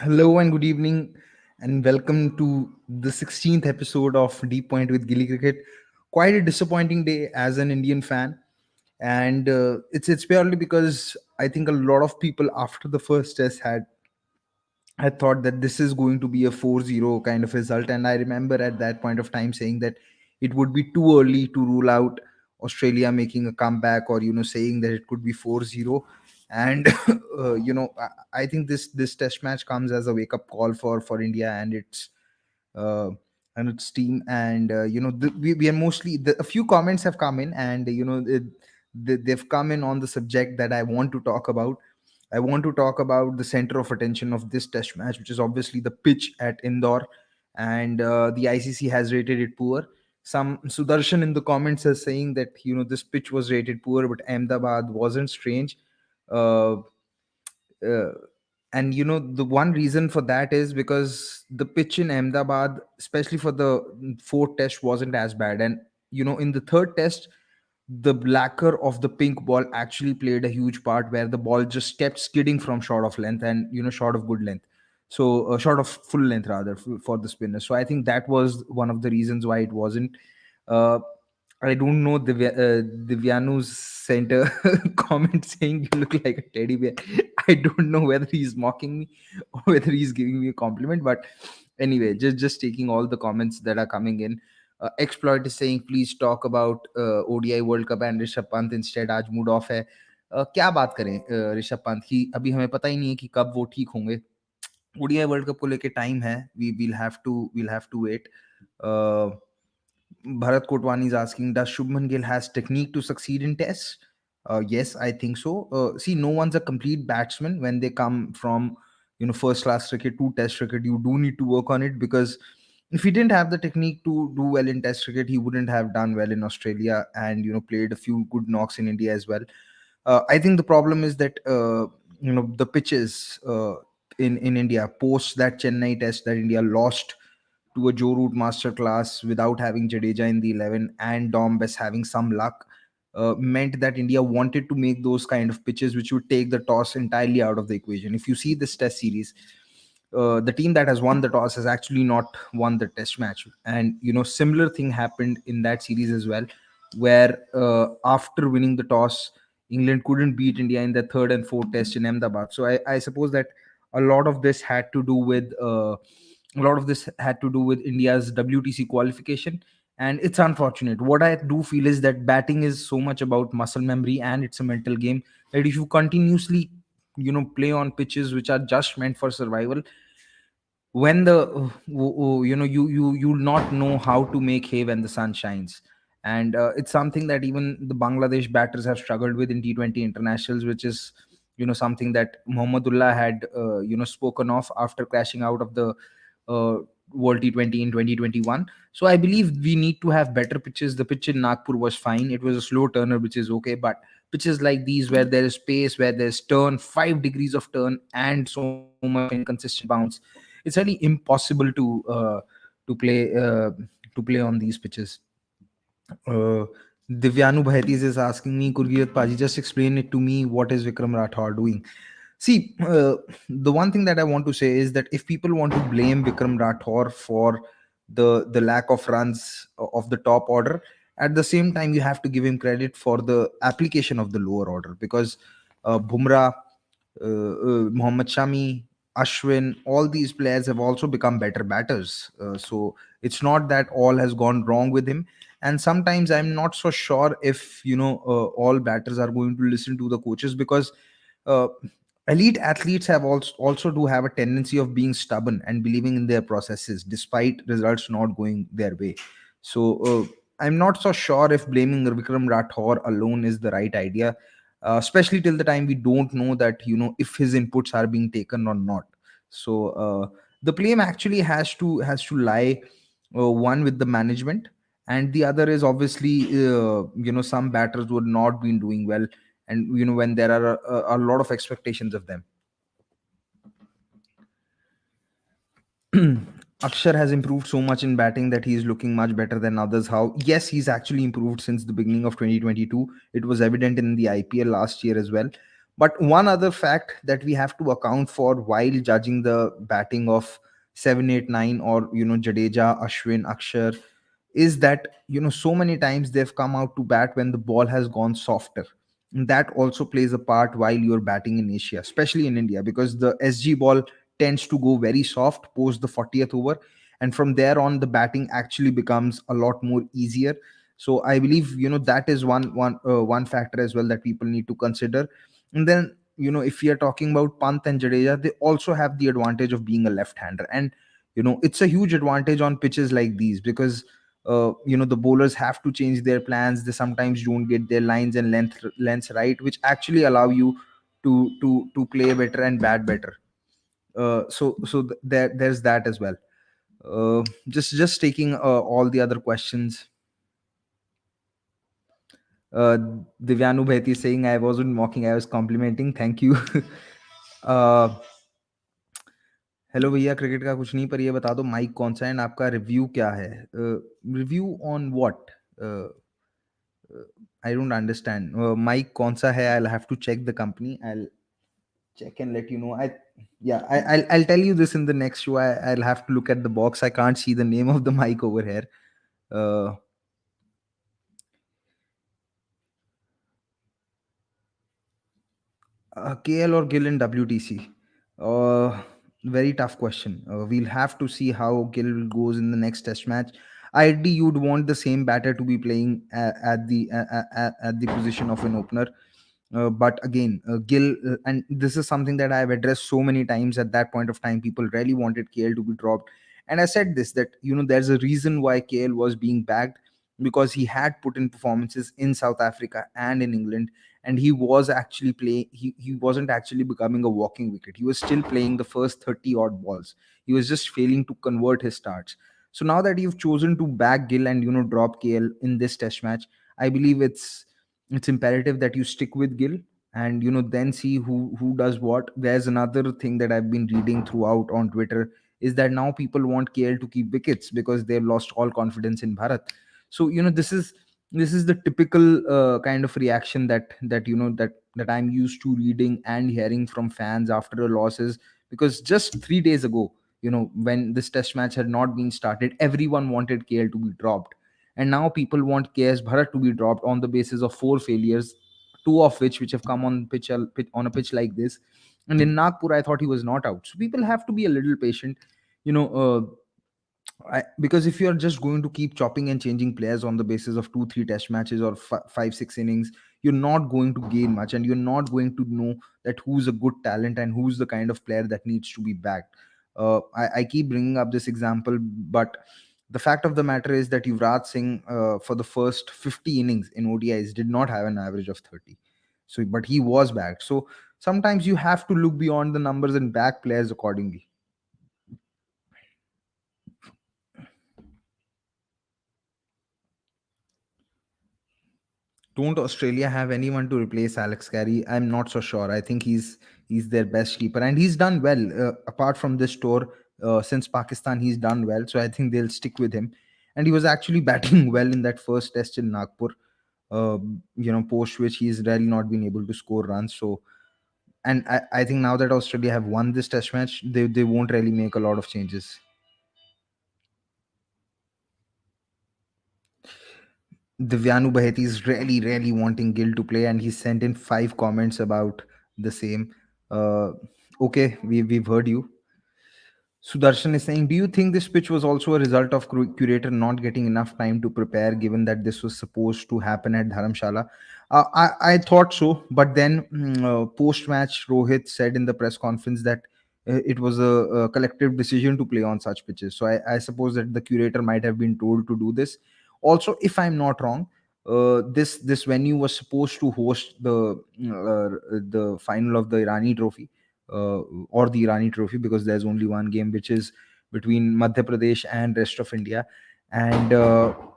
Hello and good evening, and welcome to the 16th episode of Deep Point with GillyCricket. Quite a disappointing day as an Indian fan, and it's purely because I think a lot of people after the first test had thought that this is going to be a 4-0 kind of result, and I remember at that point of time saying that it would be too early to rule out Australia making a comeback, or saying that it could be 4-0. And I think this test match comes as a wake up call for India uh, and its team. And we are mostly a few comments have come in, and they've come in on the subject that I want to talk about. I want to talk about the center of attention of this test match, which is obviously the pitch at Indore, and the ICC has rated it poor. Some Sudarshan in the comments is saying that this pitch was rated poor, but Ahmedabad wasn't. Strange. Uh, uh, and the one reason for that is because the pitch in Ahmedabad, especially for the fourth test, wasn't as bad. And in the third test, the lacquer of the pink ball actually played a huge part, where the ball just kept skidding from short of length, and short of good length, so short of full length rather, for the spinner. So I think that was one of the reasons why it wasn't. uh, I don't know Divyanu's center comment saying you look like a teddy bear. I don't know whether he's mocking me or whether he's giving me a compliment, but anyway, just taking all the comments that are coming in. Exploit is saying please talk about ODI World Cup and Rishabh Pant instead. आज mood off है. क्या बात करें ऋषभ पंत की? अभी हमें पता ही नहीं है कि कब वो ठीक होंगे. ओडीआई वर्ल्ड कप को लेके टाइम है. We will have to wait. Bharat Kotwani is asking, does Shubman Gill has technique to succeed in tests? Yes, I think so. See, no one's a complete batsman when they come from first class cricket to test cricket. You do need to work on it, because if he didn't have the technique to do well in test cricket, he wouldn't have done well in Australia, and played a few good knocks in India as well. I think the problem is that the pitches in India post that Chennai test that India lost to a Joe Root masterclass without having Jadeja in the 11 and Dom Bess having some luck, meant that India wanted to make those kind of pitches which would take the toss entirely out of the equation. If you see this test series, the team that has won the toss has actually not won the test match. And similar thing happened in that series as well, where after winning the toss, England couldn't beat India in the third and fourth test in Ahmedabad. So I suppose that a lot of this had to do with India's WTC qualification, and it's unfortunate. What I do feel is that batting is so much about muscle memory, and it's a mental game, that if you continuously play on pitches which are just meant for survival, when the you'll not know how to make hay when the sun shines. And it's something that even the Bangladesh batters have struggled with in T20 internationals, which is something that Mohammadullah had spoken of after crashing out of the uh, World T20 in 2021. So I believe we need to have better pitches. The pitch in Nagpur was fine. It was a slow turner, which is okay, but pitches like these, where there is space, where there's turn, 5 degrees of turn, and so much of inconsistent bounce, it's really impossible to play on these pitches. Uh, Divyanu Bhaitis is asking me, Kurgiyat Paji, just explain it to me. What is Vikram Rathore doing? See, the one thing that I want to say is that if people want to blame Vikram Rathore for the lack of runs of the top order, at the same time you have to give him credit for the application of the lower order, because Bumrah, Mohammad Shami, Ashwin, all these players have also become better batters. So it's not that all has gone wrong with him. And sometimes I'm not so sure if all batters are going to listen to the coaches, because uh, elite athletes have also do have a tendency of being stubborn and believing in their processes despite results not going their way. So I'm not so sure if blaming Vikram Rathore alone is the right idea, especially till the time we don't know that if his inputs are being taken or not. So the blame actually has to lie, one with the management, and the other is obviously some batters would not been doing well, and when there are a lot of expectations of them. Akshar has improved so much in batting that he is looking much better than others. How? Yes, he's actually improved since the beginning of 2022. It was evident in the IPL last year as well. But one other fact that we have to account for while judging the batting of 7, 8, 9, or Jadeja, Ashwin, Akshar, is that so many times they've come out to bat when the ball has gone softer. And that also plays a part while you're batting in Asia, especially in India, because the SG ball tends to go very soft post the 40th over, and from there on the batting actually becomes a lot more easier. So I believe that is one factor as well that people need to consider. And then if we are talking about Pant and Jadeja, they also have the advantage of being a left-hander, and it's a huge advantage on pitches like these, because the bowlers have to change their plans. They sometimes don't get their lines and lengths right, which actually allow you to play better and bat better. There's that as well. Just taking all the other questions. uh, Divyanu Bheti is saying, I wasn't mocking, I was complimenting. Thank you. uh, hello भैया, cricket का कुछ नहीं, पर ये बता दो mic कौन सा है एंड आपका रिव्यू क्या है? Review on what? I don't understand. Mike कौन सा है? I'll have to check the company. I'll check and let you know. I'll tell you this in the next show. I'll have to look at the box. I can't see the name of the mic over here. uh, KL or Gill in WTC? Very tough question. We'll have to see how Gill goes in the next test match. Ideally, you'd want the same batter to be playing at the position of an opener. But again, Gill, and this is something that I've addressed so many times. At that point of time, people really wanted KL to be dropped, and I said this, that there's a reason why KL was being bagged, because he had put in performances in South Africa and in England, and he was actually playing. He wasn't actually becoming a walking wicket. He was still playing the first 30 odd balls. He was just failing to convert his starts. So now that you've chosen to back Gill and drop KL in this test match, I believe it's imperative that you stick with Gill, and then see who does what. There's another thing that I've been reading throughout on Twitter, is that now people want KL to keep wickets because they've lost all confidence in Bharat. So this is the typical kind of reaction that I'm used to reading and hearing from fans after a losses, because just 3 days ago, when this test match had not been started, everyone wanted KL to be dropped, and now people want KS Bharat to be dropped on the basis of 4 failures, two of which have come on on a pitch like this. And in Nagpur, I thought he was not out. So people have to be a little patient, you know. Because if you're just going to keep chopping and changing players on the basis of 2, 3 test matches or 5, 6 innings, you're not going to gain much, and you're not going to know that who's a good talent and who's the kind of player that needs to be backed. I keep bringing up this example, but the fact of the matter is that Yuvraj Singh, for the first 50 innings in ODIs, did not have an average of 30. So, but he was backed. So sometimes you have to look beyond the numbers and back players accordingly. Don't Australia have anyone to replace Alex Carey? I'm not so sure. I think he's their best keeper, and he's done well. Apart from this tour, since Pakistan, he's done well. So I think they'll stick with him. And he was actually batting well in that first test in Nagpur. Post which he's really not been able to score runs. So, and I think now that Australia have won this test match, they won't really make a lot of changes. Divyanu Baheti is really, really wanting Gill to play, and he sent in 5 comments about the same. Uh, okay, we've heard you. Sudarshan is saying, do you think this pitch was also a result of curator not getting enough time to prepare, given that this was supposed to happen at Dharamshala? I thought so, but then post match, Rohit said in the press conference that it was a collective decision to play on such pitches. So I suppose that the curator might have been told to do this. Also, if I'm not wrong, this venue was supposed to host the final of the Irani Trophy, or the Irani Trophy, because there's only one game, which is between Madhya Pradesh and rest of India. And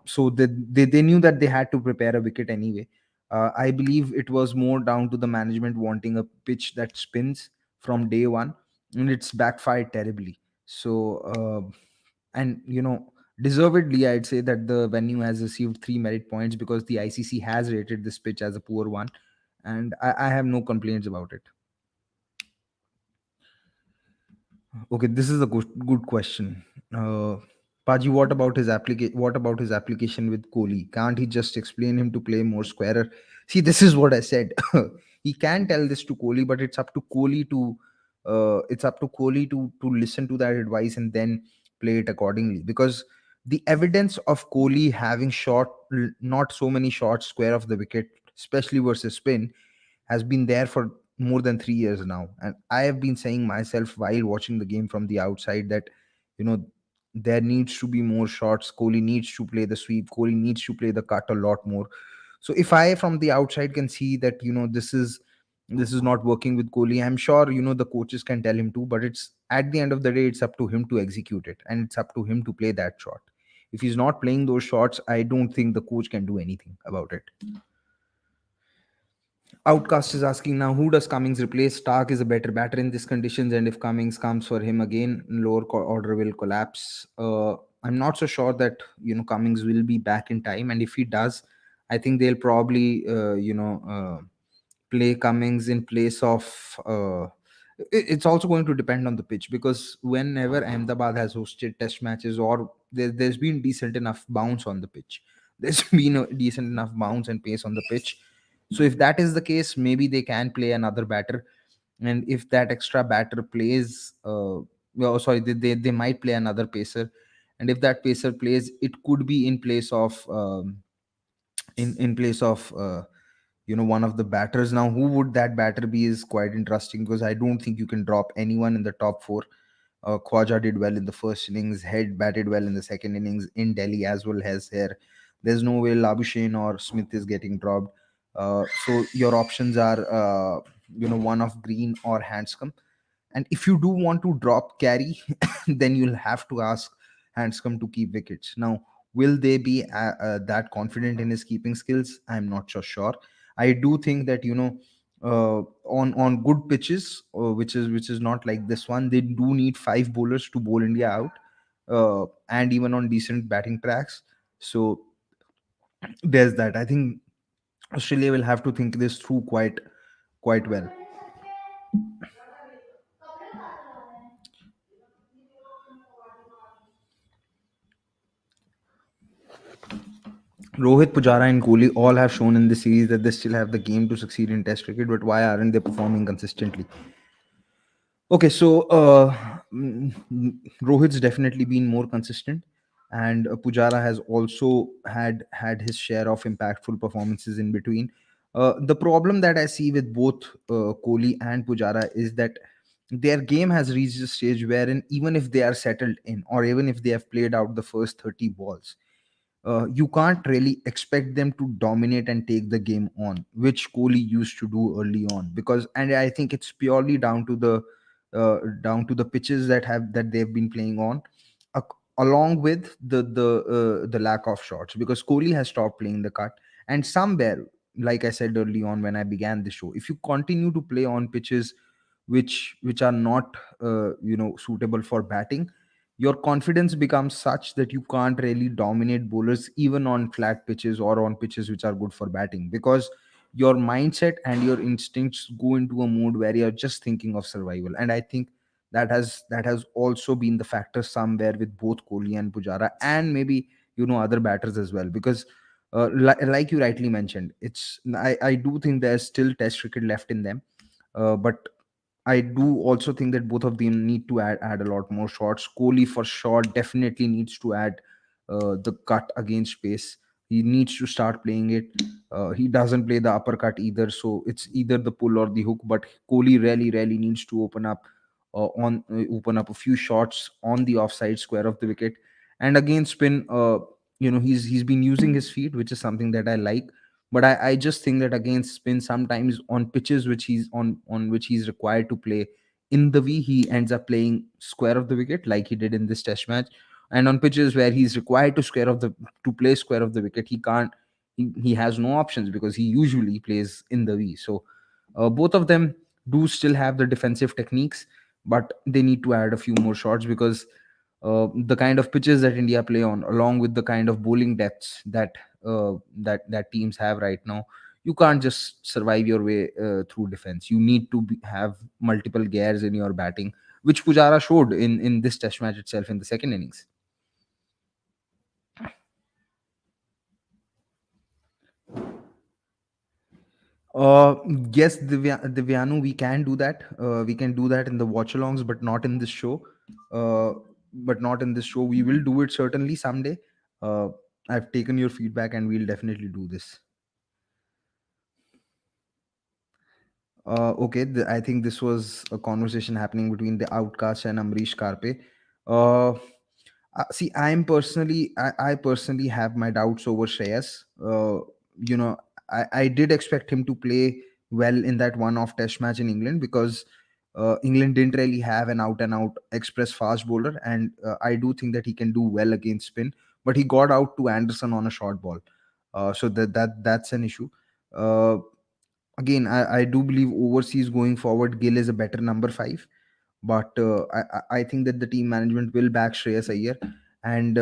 so they knew that they had to prepare a wicket anyway. I believe it was more down to the management wanting a pitch that spins from day one, and it's backfired terribly. So, and deservedly, I'd say that the venue has received 3 merit points, because the ICC has rated this pitch as a poor one. and I have no complaints about it. Okay, this is a good question. Uh, Paji, what about his application? What about his application with Kohli? Can't he just explain him to play more squarer? See, this is what I said. He can tell this to Kohli, but it's up to Kohli to listen to that advice and then play it accordingly. Because the evidence of Kohli having not so many shots square of the wicket, especially versus spin, has been there for more than 3 years now. And I have been saying myself while watching the game from the outside that, you know, there needs to be more shots. Kohli needs to play the sweep. Kohli needs to play the cut a lot more. So if I from the outside can see that, this is not working with Kohli, I'm sure, the coaches can tell him to, but it's at the end of the day, it's up to him to execute it, and it's up to him to play that shot. If he's not playing those shots, I don't think the coach can do anything about it. Outcast is asking now, who does Cummings replace? Stark is a better batter in these conditions, and if Cummings comes for him again, lower order will collapse. I'm not so sure that Cummings will be back in time, and if he does, I think they'll probably play Cummings in place of. It's also going to depend on the pitch, because whenever Ahmedabad has hosted test matches, or there's been decent enough bounce on the pitch, there's been a decent enough bounce and pace on the pitch. So if that is the case, maybe they can play another batter, and if that extra batter plays, well, sorry, they might play another pacer, and if that pacer plays, it could be in place of in place of one of the batters. Now, who would that batter be is quite interesting, because I don't think you can drop anyone in the top four. Khwaja did well in the first innings. Head batted well in the second innings in Delhi as well as here. There's no way Labuschagne or Smith is getting dropped. So your options are, one of Green or Hanscom. And if you do want to drop Carey, then you'll have to ask Hanscom to keep wickets. Now, will they be that confident in his keeping skills? I'm not so sure. I do think that on good pitches, which is not like this one, they do need five bowlers to bowl India out, and even on decent batting tracks. So there's that. I think Australia will have to think this through quite well. Rohit, Pujara, and Kohli all have shown in this series that they still have the game to succeed in Test cricket, but why aren't they performing consistently? Okay, so Rohit's definitely been more consistent, and Pujara has also had his share of impactful performances in between. The problem that I see with both Kohli and Pujara is that their game has reached a stage wherein, even if they are settled in, or even if they have played out the first 30 balls, you can't really expect them to dominate and take the game on, which Kohli used to do early on. And I think it's purely down to the pitches that they've been playing on, ac- along with the lack of shots, because Kohli has stopped playing the cut. And somewhere, like I said early on when I began the show, if you continue to play on pitches which are not suitable for batting, your confidence becomes such that you can't really dominate bowlers even on flat pitches or on pitches which are good for batting, because your mindset and your instincts go into a mode where you're just thinking of survival. And I think that has also been the factor somewhere with both Kohli and Pujara, and maybe other batters as well, because like you rightly mentioned, I do think there's still Test cricket left in them. But I do also think that both of them need to add a lot more shots. Kohli for sure definitely needs to add the cut against pace. He needs to start playing it. He doesn't play the uppercut either, so it's either the pull or the hook. But Kohli really, really needs to open up a few shots on the offside square of the wicket. And again, spin. He's been using his feet, which is something that I like, but I just think that against spin, sometimes on pitches which he's required to play in the V, he ends up playing square of the wicket like he did in this test match. And on pitches where he's required to play square of the wicket, he has no options, because he usually plays in the V. So both of them do still have the defensive techniques, but they need to add a few more shots, because the kind of pitches that India play on, along with the kind of bowling depths that teams have right now, you can't just survive your way through defense. You need to have multiple gears in your batting, which Pujara showed in this test match itself in the second innings. Uh, yes, Divyanu, we can do that. We can do that in the watch-alongs, but not in this show. Uh, but not in this show. We will do it certainly someday. Uh, I've taken your feedback, and we'll definitely do this. Okay, I think this was a conversation happening between the Outcast and Amrish Karpe. Uh, See, I personally have my doubts over Shreyas. You know, I did expect him to play well in that one-off Test match in England, because England didn't really have an out-and-out express fast bowler, and I do think that he can do well against spin. But he got out to Anderson on a short ball, so that's an issue. Uh, Again, I do believe overseas going forward, Gill is a better number five, but I think that the team management will back Shreyas Iyer, and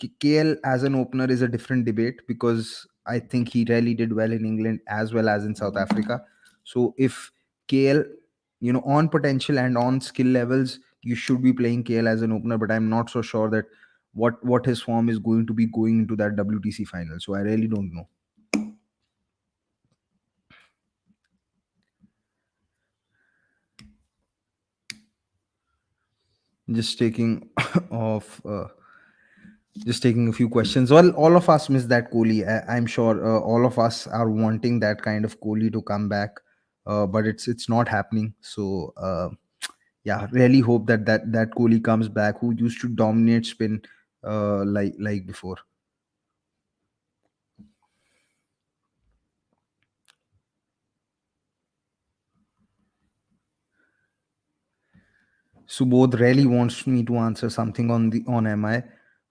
KL as an opener is a different debate, because I think he really did well in England as well as in South Africa. So if KL, on potential and on skill levels, you should be playing KL as an opener, but I'm not so sure that what his form is going to be going into that WTC final. So I really don't know. Just taking off. Just taking a few questions. Well, all of us miss that Kohli. I'm sure all of us are wanting that kind of Kohli to come back, but it's not happening. So yeah, really hope that Kohli comes back, who used to dominate spin like before. Subodh really wants me to answer something on MI.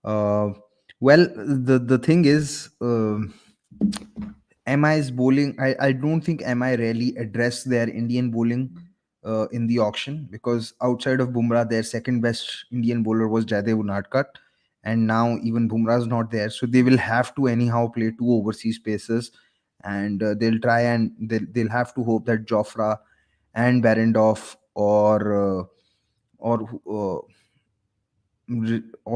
Uh, well, the thing is. MI's bowling, I don't think MI really addressed their Indian bowling in the auction, because outside of Bumrah, their second best Indian bowler was Jaidev Unadkat, and now even Bumrah's not there, so they will have to anyhow play two overseas pacers, and they'll try and they'll have to hope that Jofra and Barendorf or or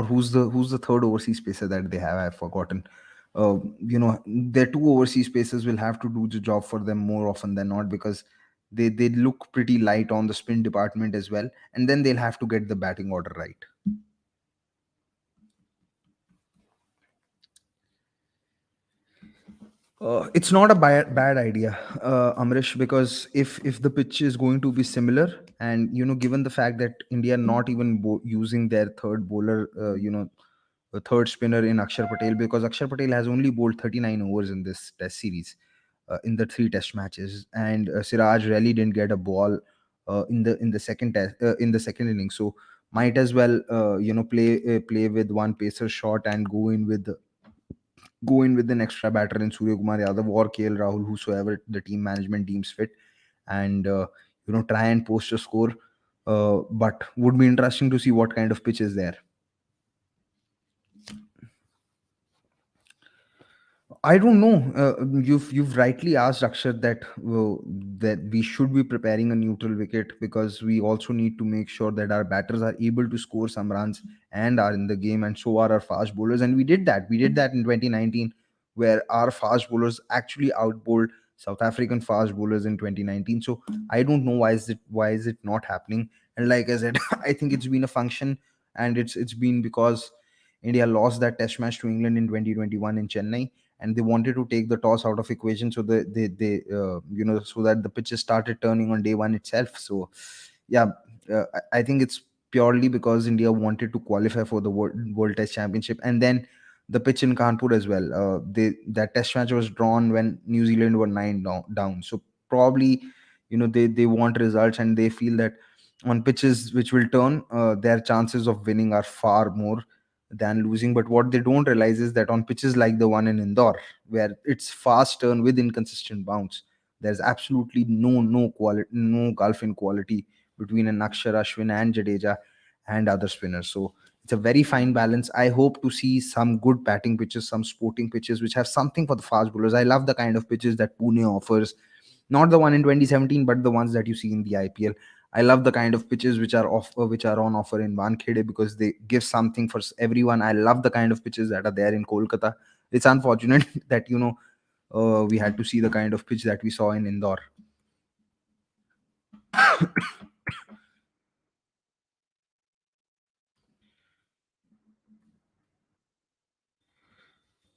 who's the third overseas pacer that they have? I've forgotten. Their two overseas pacers will have to do the job for them more often than not, because they look pretty light on the spin department as well, and then they'll have to get the batting order right. It's not a bad idea, Amrish, because if the pitch is going to be similar, and given the fact that India are not even using their third bowler, a third spinner in Akshar Patel, because Akshar Patel has only bowled 39 overs in this Test series, in the three Test matches, and Siraj really didn't get a ball in the second test in the second inning. So might as well play with one pacer shot and go in with an extra batter in Surya Kumar Yadav or KL Rahul, whosoever the team management deems fit, and try and post a score. But would be interesting to see what kind of pitch is there. I don't know. You've rightly asked, Akshar, that we should be preparing a neutral wicket, because we also need to make sure that our batters are able to score some runs and are in the game, and so are our fast bowlers. And we did that. We did that in 2019, where our fast bowlers actually outbowled South African fast bowlers in 2019. So I don't know why is it not happening. And like I said, I think it's been a function, and it's been because India lost that Test match to England in 2021 in Chennai, and they wanted to take the toss out of equation, so so that the pitches started turning on day one itself. So yeah, I think it's purely because India wanted to qualify for the World Test Championship, and then the pitch in Kanpur as well. That Test match was drawn when New Zealand were nine down. So probably they want results, and they feel that on pitches which will turn, their chances of winning are far more than losing. But what they don't realize is that on pitches like the one in Indore, where it's fast turn with inconsistent bounce, there's absolutely no quality, no gulf in quality between an Akshar, Ashwin, and Jadeja and other spinners. So It's a very fine balance. I hope to see some good batting pitches, some sporting pitches which have something for the fast bowlers. I love the kind of pitches that Pune offers, not the one in 2017, but the ones that you see in the IPL. I love the kind of pitches which are on offer in Wankhede, because they give something for everyone. I love the kind of pitches that are there in Kolkata. It's unfortunate that we had to see the kind of pitch that we saw in Indore.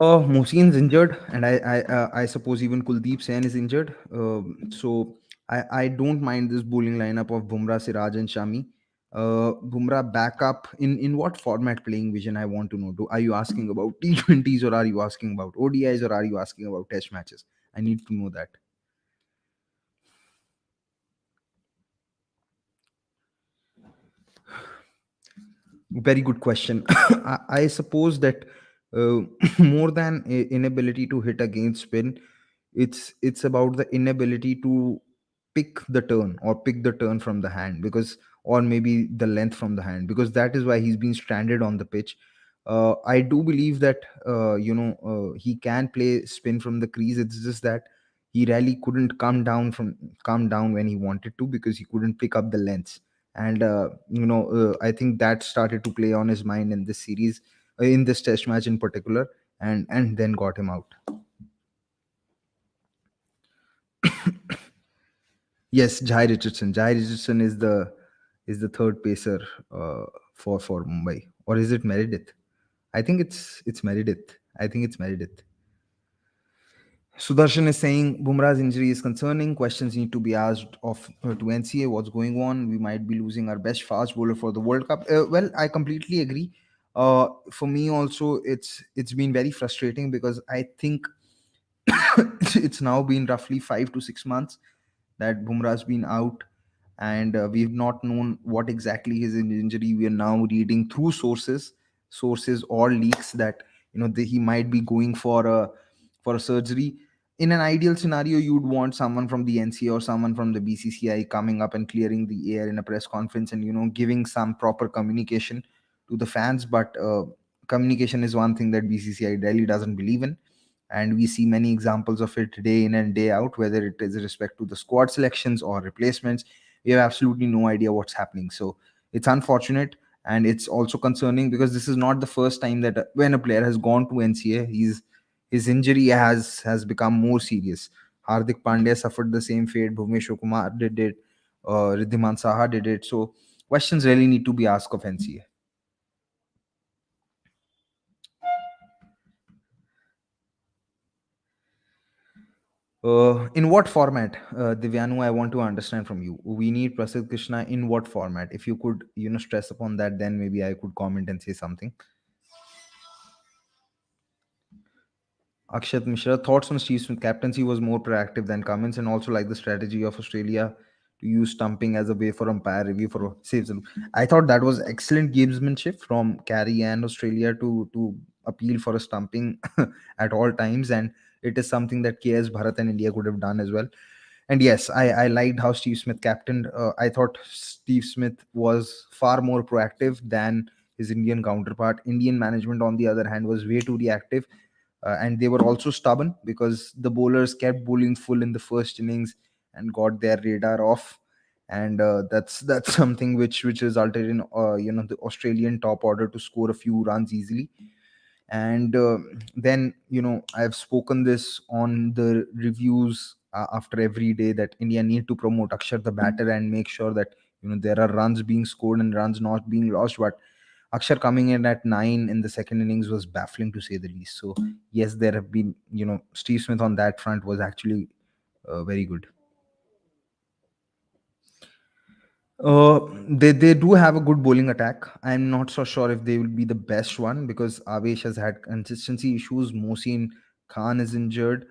Mohsin's injured, and I suppose even Kuldeep Sen is injured. So I don't mind this bowling lineup of Bumrah, Siraj, and Shami. Bumrah backup in what format playing vision? I want to know. Are you asking about T20s, or are you asking about ODIs, or are you asking about Test matches? I need to know that. Very good question. I suppose that uh, more than inability to hit against spin, it's about the inability to pick the turn from the hand, because, or maybe the length from the hand, because that is why he's been stranded on the pitch. I do believe that he can play spin from the crease. It's just that he really couldn't come down when he wanted to, because he couldn't pick up the lengths. And I think that started to play on his mind in this series, in this test match in particular, and then got him out. Yes, Jai Richardson. Jai Richardson is the third pacer for Mumbai, or is it Meredith? I think it's Meredith. I think it's Meredith. Sudarshan is saying Bumrah's injury is concerning. Questions need to be asked of to NCA. What's going on? We might be losing our best fast bowler for the World Cup. Well, I completely agree. For me also, it's been very frustrating, because I think it's now been roughly 5 to 6 months that Bumrah's been out, and we've not known what exactly is his injury. We are now reading through sources or leaks that he might be going for a surgery. In an ideal scenario, you'd want someone from the NCA or someone from the BCCI coming up and clearing the air in a press conference, and giving some proper communication to the fans. But communication is one thing that BCCI really doesn't believe in, and we see many examples of it day in and day out, whether it is respect to the squad selections or replacements. We have absolutely no idea what's happening. So it's unfortunate, and it's also concerning, because this is not the first time that when a player has gone to NCA, his injury has become more serious. Hardik Pandya suffered the same fate. Bhuvneshwar Kumar did it. Riddhiman Saha did it. So questions really need to be asked of NCA. In what format, Divyanu? I want to understand from you. We need Prasid Krishna in what format? If you could, stress upon that, then maybe I could comment and say something. Akshat Mishra, thoughts on Steve Smith captaincy was more proactive than Cummins, and also like the strategy of Australia to use stumping as a way for umpire review for saves. I thought that was excellent gamesmanship from Carey and Australia to appeal for a stumping at all times, and it is something that KS Bharat and India could have done as well. And yes, I liked how Steve Smith captained. I thought Steve Smith was far more proactive than his Indian counterpart. Indian management, on the other hand, was way too reactive, and they were also stubborn, because the bowlers kept bowling full in the first innings and got their radar off. And that's something which resulted in the Australian top order to score a few runs easily. And then I've spoken this on the reviews after every day, that India need to promote Akshar the batter and make sure that there are runs being scored and runs not being lost. But Akshar coming in at 9 in the second innings was baffling, to say the least. So yes, there have been, Steve Smith on that front was actually very good. They do have a good bowling attack. I'm not so sure if they will be the best one, because Avesh has had consistency issues. Mohsin Khan is injured,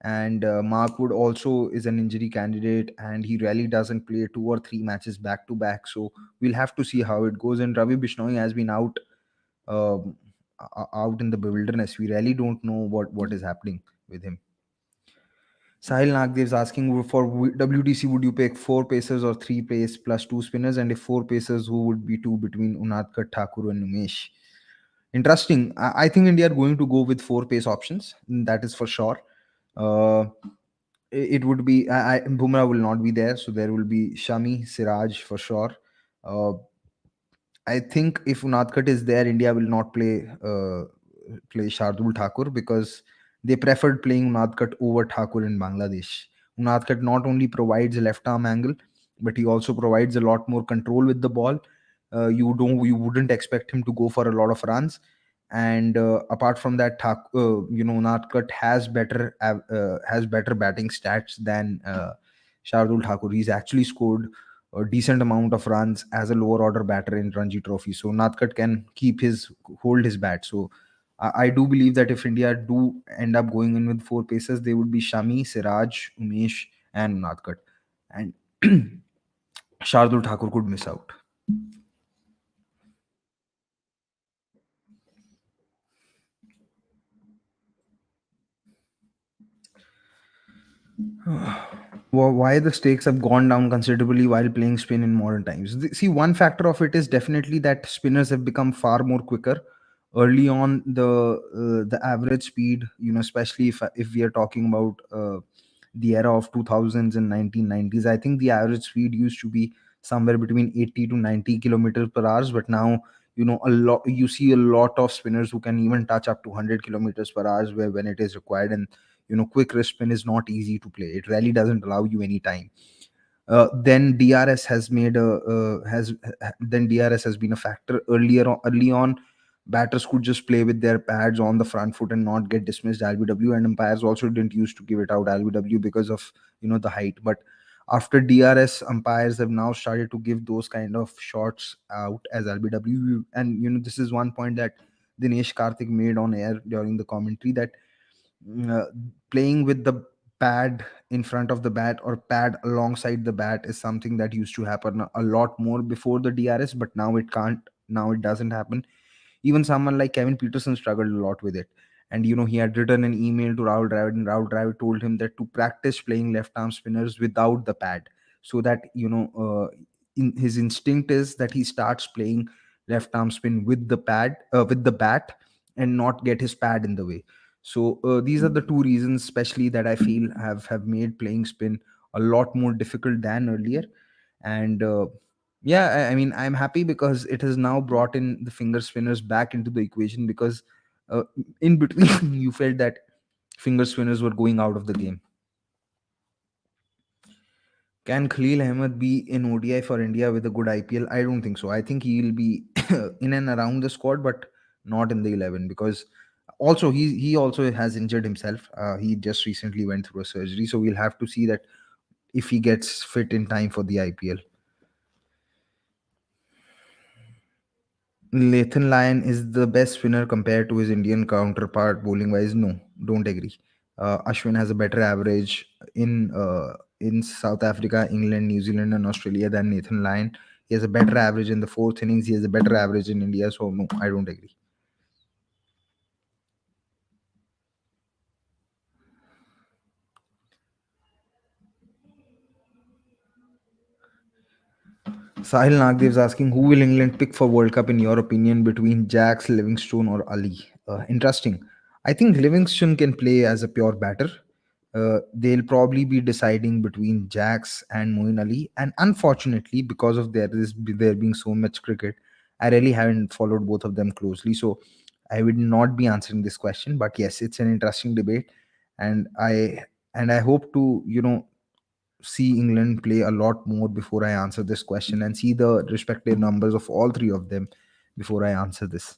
and Mark Wood also is an injury candidate, and he really doesn't play 2 or 3 matches back to back. So we'll have to see how it goes. And Ravi Bishnoi has been um, out in the wilderness. We really don't know what is happening with him. Sahil Nagdev is asking for WTC, would you pick four pacers or three pace plus two spinners? And if four pacers, who would be two between Unadkat, Thakur, and Umesh? Interesting. I think India are going to go with four pace options. That is for sure. Uh, it would be Bumrah will not be there, so there will be Shami, Siraj for sure. Uh, I think if Unadkat is there, India will not play Shardul Thakur because they preferred playing Unadkat over Thakur in Bangladesh. Unadkat not only provides a left arm angle, but he also provides a lot more control with the ball. You wouldn't expect him to go for a lot of runs, and apart from that, Unadkat has better batting stats than Shardul Thakur. He's actually scored a decent amount of runs as a lower order batter in Ranji Trophy. So Nathkat can hold his bat. So I do believe that if India do end up going in with four paces, they would be Shami, Siraj, Umesh, and Nathkat. And Shardul Thakur could miss out. Why the stakes have gone down considerably while playing spin in modern times. See, one factor of it is definitely that spinners have become far more quicker. Early on, the average speed, especially if we are talking about the era of 2000s and 1990s, I think the average speed used to be somewhere between 80 to 90 kilometers per hour. But now, you see a lot of spinners who can even touch up to 100 kilometers per hour where when it is required. And quick wrist spin is not easy to play. It really doesn't allow you any time. Then DRS has made a has then DRS has been a factor. Early on, batters could just play with their pads on the front foot and not get dismissed LBW, and umpires also didn't used to give it out LBW because of the height. But after DRS, umpires have now started to give those kind of shots out as LBW. And this is one point that Dinesh Karthik made on air during the commentary, that uh, playing with the pad in front of the bat or pad alongside the bat is something that used to happen a lot more before the DRS, but now it can't. Now it doesn't happen. Even someone like Kevin Peterson struggled a lot with it. And he had written an email to Rahul Dravid, and Rahul Dravid told him that to practice playing left arm spinners without the pad, so that his instinct is that he starts playing left arm spin with the with the bat, and not get his pad in the way. So these are the two reasons, especially, that I feel have made playing spin a lot more difficult than earlier. And yeah, I mean, I'm happy because it has now brought in the finger spinners back into the equation, because in between you felt that finger spinners were going out of the game. Can Khalil Ahmed be in ODI for India with a good IPL? I don't think so. I think he'll be in and around the squad, but not in the 11, because also he also has injured himself. He just recently went through a surgery, so we'll have to see that if he gets fit in time for the IPL. Lathan Lyon is the best spinner compared to his Indian counterpart bowling wise. No, don't agree. Ashwin has a better average in South Africa, England, New Zealand, and Australia than Nathan Lyon. He has a better average in the fourth innings. He has a better average in India. So no, I don't agree. Sahil Nagdev is asking, who will England pick for World Cup in your opinion between Jacks, Livingstone, or Ali? Interesting. I think Livingstone can play as a pure batter. They'll probably be deciding between Jacks and Moeen Ali. And unfortunately, because of there being so much cricket, I really haven't followed both of them closely. So I would not be answering this question. But yes, it's an interesting debate, and I hope to see England play a lot more before I answer this question, and see the respective numbers of all three of them before I answer this.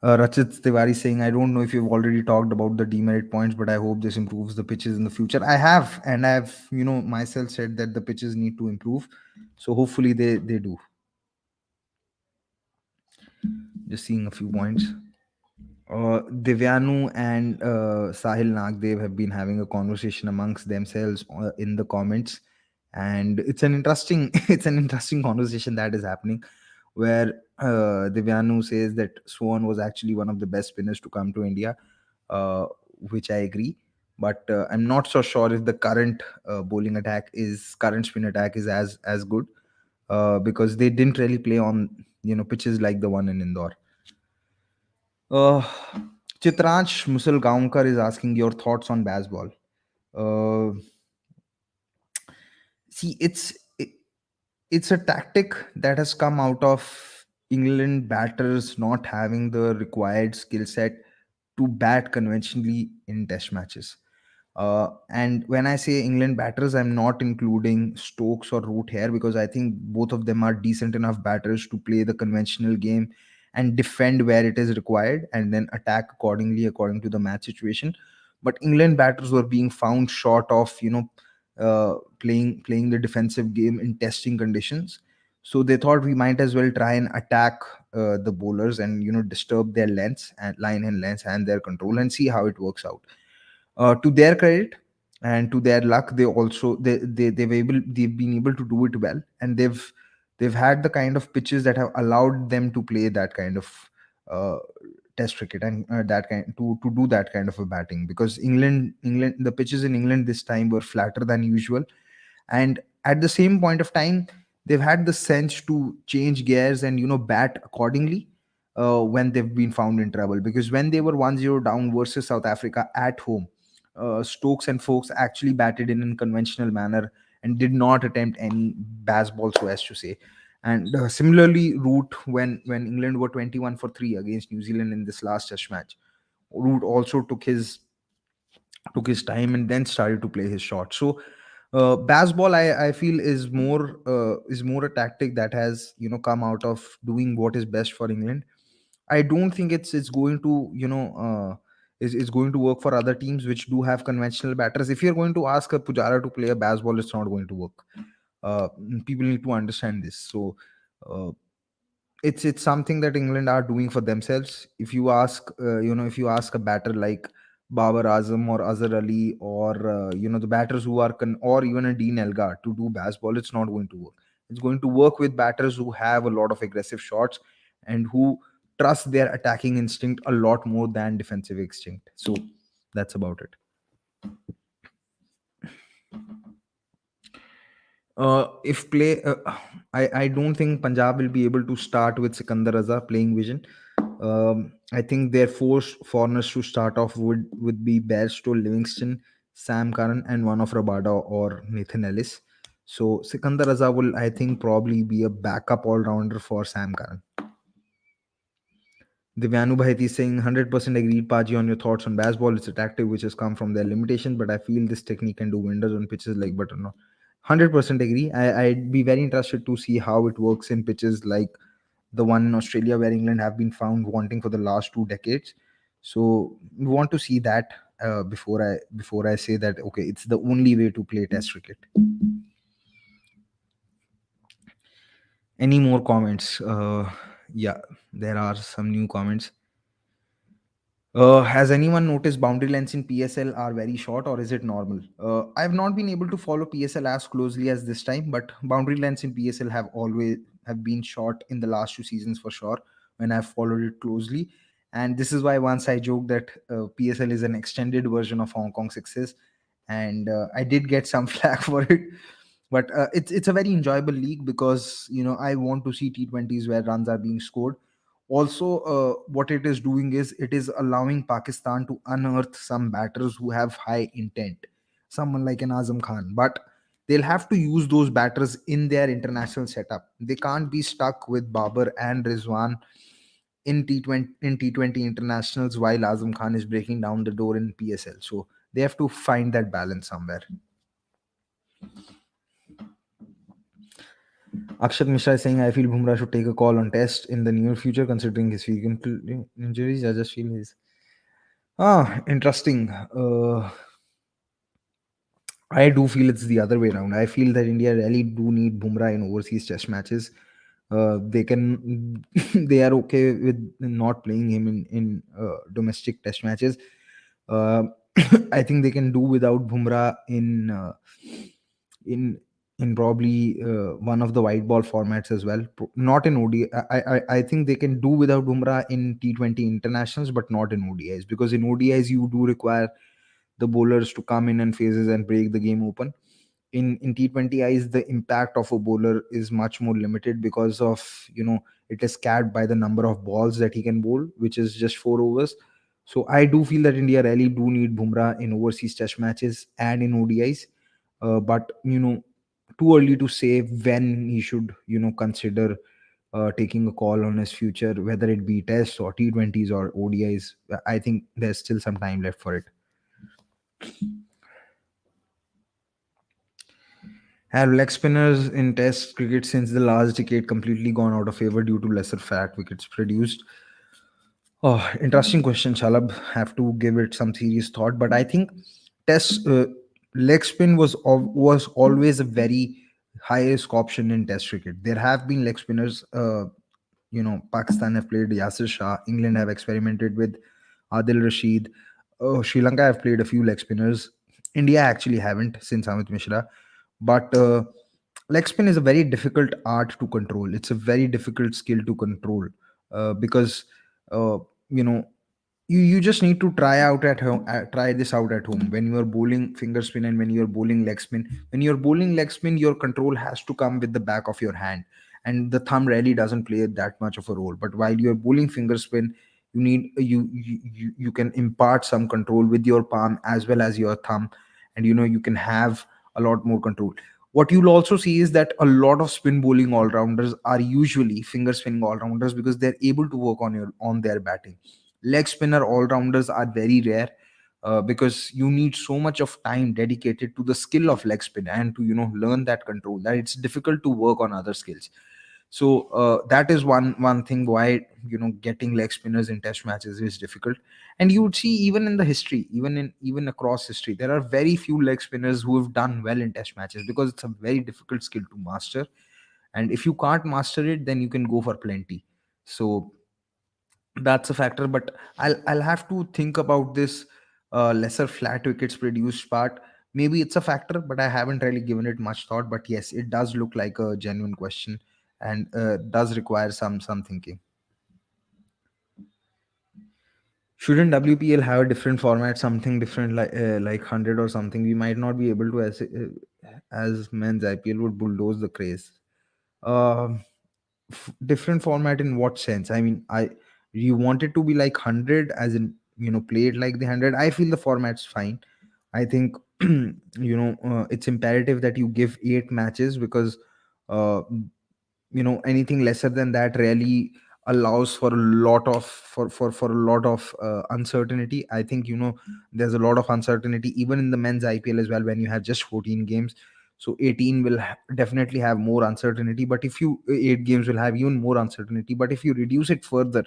Rachit Tiwari saying, I don't know if you've already talked about the demerit points, but I hope this improves the pitches in the future. I have, and I've, myself said that the pitches need to improve. So hopefully they do. Just seeing a few points. Divyanu and Sahil Nagdev have been having a conversation amongst themselves in the comments, And it's an interesting it's an interesting conversation that is happening, where Divyanu says that Swan was actually one of the best spinners to come to India, uh, which I agree. But I'm not so sure if the current spin attack is as good, because they didn't really play on pitches like the one in Indore. Uh, Chitransh Musalgaonkar is asking your thoughts on baseball. Uh, See, it's a tactic that has come out of England batters not having the required skill set to bat conventionally in test matches. And when I say England batters, I'm not including Stokes or Root here, because I think both of them are decent enough batters to play the conventional game and defend where it is required and then attack accordingly according to the match situation. But England batters were being found short of playing the defensive game in testing conditions. So they thought we might as well try and attack the bowlers and disturb their lengths and line and lengths and their control and see how it works out. To their credit and to their luck, they've been able to do it well, and they've had the kind of pitches that have allowed them to play that kind of uh, test cricket, and that kind to do that kind of a batting, because England the pitches in England this time were flatter than usual. And at the same point of time, they've had the sense to change gears and bat accordingly when they've been found in trouble, because when they were 1-0 down versus South Africa at home, Stokes and folks actually batted in a conventional manner and did not attempt any baseball, so as to say. And similarly, Root, when England were 21 for 3 against New Zealand in this last test match, Root also took his time and then started to play his shot. So baseball, I feel, is more a tactic that has come out of doing what is best for England. I don't think it's going to is going to work for other teams which do have conventional batters. If you're going to ask a Pujara to play a baseball, it's not going to work. People need to understand this. So uh, it's something that England are doing for themselves. If you ask a batter like Babar Azam or Azhar Ali, or the batters who are or even a Dean Elgar to do baseball, it's not going to work. It's going to work with batters who have a lot of aggressive shots and who trust their attacking instinct a lot more than defensive instinct. So that's about it. If play, I don't think Punjab will be able to start with Sikandar Raza playing vision. I think their forced foreigners to start off would be Bairstow, Livingston, Sam Curran, and one of Rabada or Nathan Ellis. So Sikandar Raza will, I think, probably be a backup all rounder for Sam Curran. Divyanu Bhaiti is saying 100% agreed, Paji, on your thoughts on baseball. It's a tactic which has come from their limitation, but I feel this technique can do wonders on pitches like butter. 100% agree. I'd be very interested to see how it works in pitches like the one in Australia, where England have been found wanting for the last 2 decades. So we want to see that before I say that okay, it's the only way to play Test cricket. Any more comments? Yeah, there are some new comments. Has anyone noticed boundary lengths in PSL are very short, or is it normal? I've not been able to follow PSL as closely as this time, but boundary lengths in PSL have been short in the last 2 seasons for sure when I've followed it closely. And this is why once I joked that PSL is an extended version of Hong Kong Sixes, and I did get some flack for it. But it's a very enjoyable league, because I want to see T20s where runs are being scored. Also, what it is doing is it is allowing Pakistan to unearth some batters who have high intent, someone like an Azam Khan, but they'll have to use those batters in their international setup. They can't be stuck with Babar and Rizwan in T20 internationals while Azam Khan is breaking down the door in PSL. So they have to find that balance somewhere. Akshat Mishra is saying, I feel Bumrah should take a call on test in the near future, considering his frequent injuries. I just feel his. Interesting. I do feel it's the other way around. I feel that India really do need Bumrah in overseas test matches. They can, they are okay with not playing him in domestic test matches. Uh, I think they can do without Bumrah in in probably one of the white ball formats as well. Not in ODI. I think they can do without Bumrah in T20 internationals, but not in ODIs, because in ODIs you do require the bowlers to come in and phases and break the game open. In T20Is, the impact of a bowler is much more limited because of, it is capped by the number of balls that he can bowl, which is just 4 overs. So I do feel that India really do need Bumrah in overseas test matches and in ODIs. But too early to say when he should consider taking a call on his future, whether it be tests or T20s or ODIs. I think there's still some time left for it. Have leg spinners in Test cricket since the last decade completely gone out of favor due to lesser fat wickets produced? Oh, interesting question, Shalab. Have to give it some serious thought. But I think Test leg spin was always a very high risk option in Test cricket. There have been leg spinners. Pakistan have played Yasir Shah. England have experimented with Adil Rashid. Sri Lanka have played a few leg spinners. India actually haven't since Amit Mishra. But leg spin is a very difficult art to control. It's a very difficult skill to control, because uh, you know you just need to try this out at home. When you are bowling finger spin and when you are bowling leg spin, your control has to come with the back of your hand, and the thumb really doesn't play that much of a role. But while you're bowling finger spin, you need you can impart some control with your palm as well as your thumb, and you can have a lot more control. What you'll also see is that a lot of spin bowling all rounders are usually finger spinning all rounders because they're able to work on their batting. Leg spinner all rounders are very rare, because you need so much of time dedicated to the skill of leg spin and to learn that control, that it's difficult to work on other skills. So that is one thing why getting leg spinners in test matches is difficult. And you would see, even in the history, even across history, there are very few leg spinners who have done well in test matches, because it's a very difficult skill to master. And if you can't master it, then you can go for plenty. So that's a factor. But I'll have to think about this lesser flat wickets produced part. Maybe it's a factor, but I haven't really given it much thought. But yes, it does look like a genuine question, and does require some thinking. Shouldn't WPL have a different format, something different, like 100 or something? We might not be able to, as men's IPL would bulldoze the craze. Um Different format in what sense? I mean, I you want it to be like 100, as in play it like the 100. I feel the format's fine. I think it's imperative that you give 8 matches, because uh, anything lesser than that really allows for a lot of for a lot of uncertainty. I think there's a lot of uncertainty even in the men's IPL as well, when you have just 14 games. So 18 will definitely have more uncertainty, but if you 8 games will have even more uncertainty. But if you reduce it further,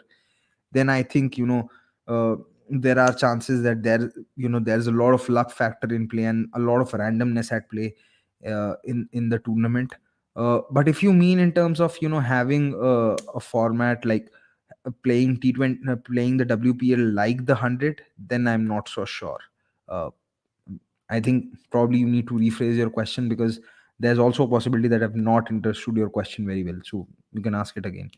then I think uh, there are chances that there's a lot of luck factor in play and a lot of randomness at play in the tournament. But if you mean in terms of having a format like playing T20, playing the WPL like the 100, then I'm not so sure. uh, I think probably you need to rephrase your question, because there's also a possibility that I've not understood your question very well, so you can ask it again.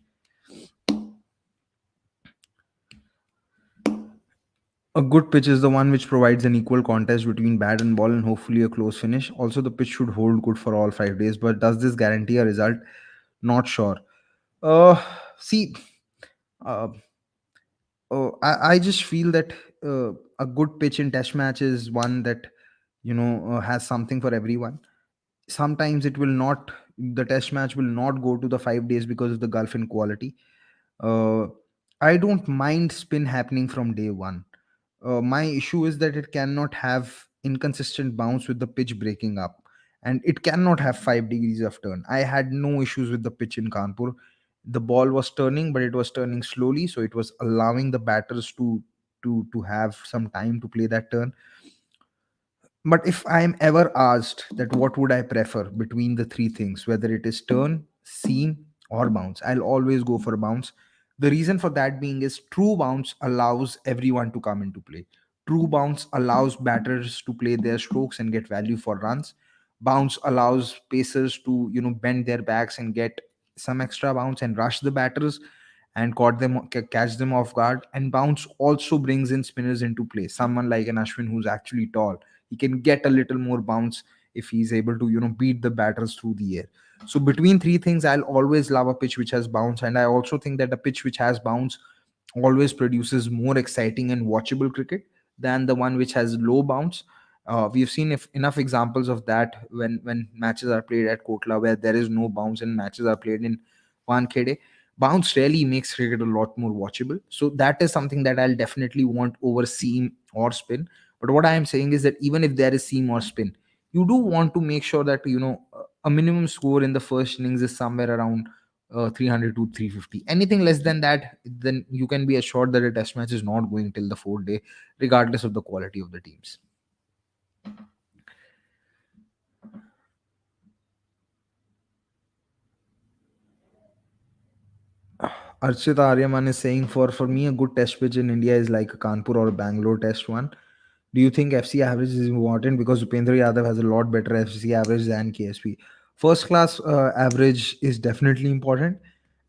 A good pitch is the one which provides an equal contest between bat and ball and hopefully a close finish. Also, the pitch should hold good for all 5 days. But does this guarantee a result? Not sure. Uh, See, uh, I just feel that a good pitch in test match is one that has something for everyone. Sometimes it will not. The test match will not go to the 5 days because of the gulf in quality. Uh, I don't mind spin happening from day one. My issue is that it cannot have inconsistent bounce with the pitch breaking up, and it cannot have 5 degrees of turn. I had no issues with the pitch in Kanpur. The ball was turning, but it was turning slowly, so it was allowing the batters to have some time to play that turn. But if I am ever asked that what would I prefer between the three things, whether it is turn, seam, or bounce, I'll always go for bounce. The reason for that being is true bounce allows everyone to come into play. True bounce allows batters to play their strokes and get value for runs. Bounce allows pacers to bend their backs and get some extra bounce and rush the batters and catch them off guard. And bounce also brings in spinners into play. Someone like an Ashwin who's actually tall, he can get a little more bounce if he's able to beat the batters through the air. So between three things, I'll always love a pitch which has bounce, and I also think that a pitch which has bounce always produces more exciting and watchable cricket than the one which has low bounce. We've seen if enough examples of that when matches are played at Kotla where there is no bounce and matches are played in Wankhede. Bounce really makes cricket a lot more watchable. So that is something that I'll definitely want over seam or spin. But what I am saying is that even if there is seam or spin, you do want to make sure that a minimum score in the first innings is somewhere around 300 to 350. Anything less than that, then you can be assured that a test match is not going till the fourth day, regardless of the quality of the teams. Archita Aryaman is saying, for me, a good test pitch in India is like a Kanpur or a Bangalore test one. Do you think FC average is important? Because Upendra Yadav has a lot better FC average than KSP. First class average is definitely important.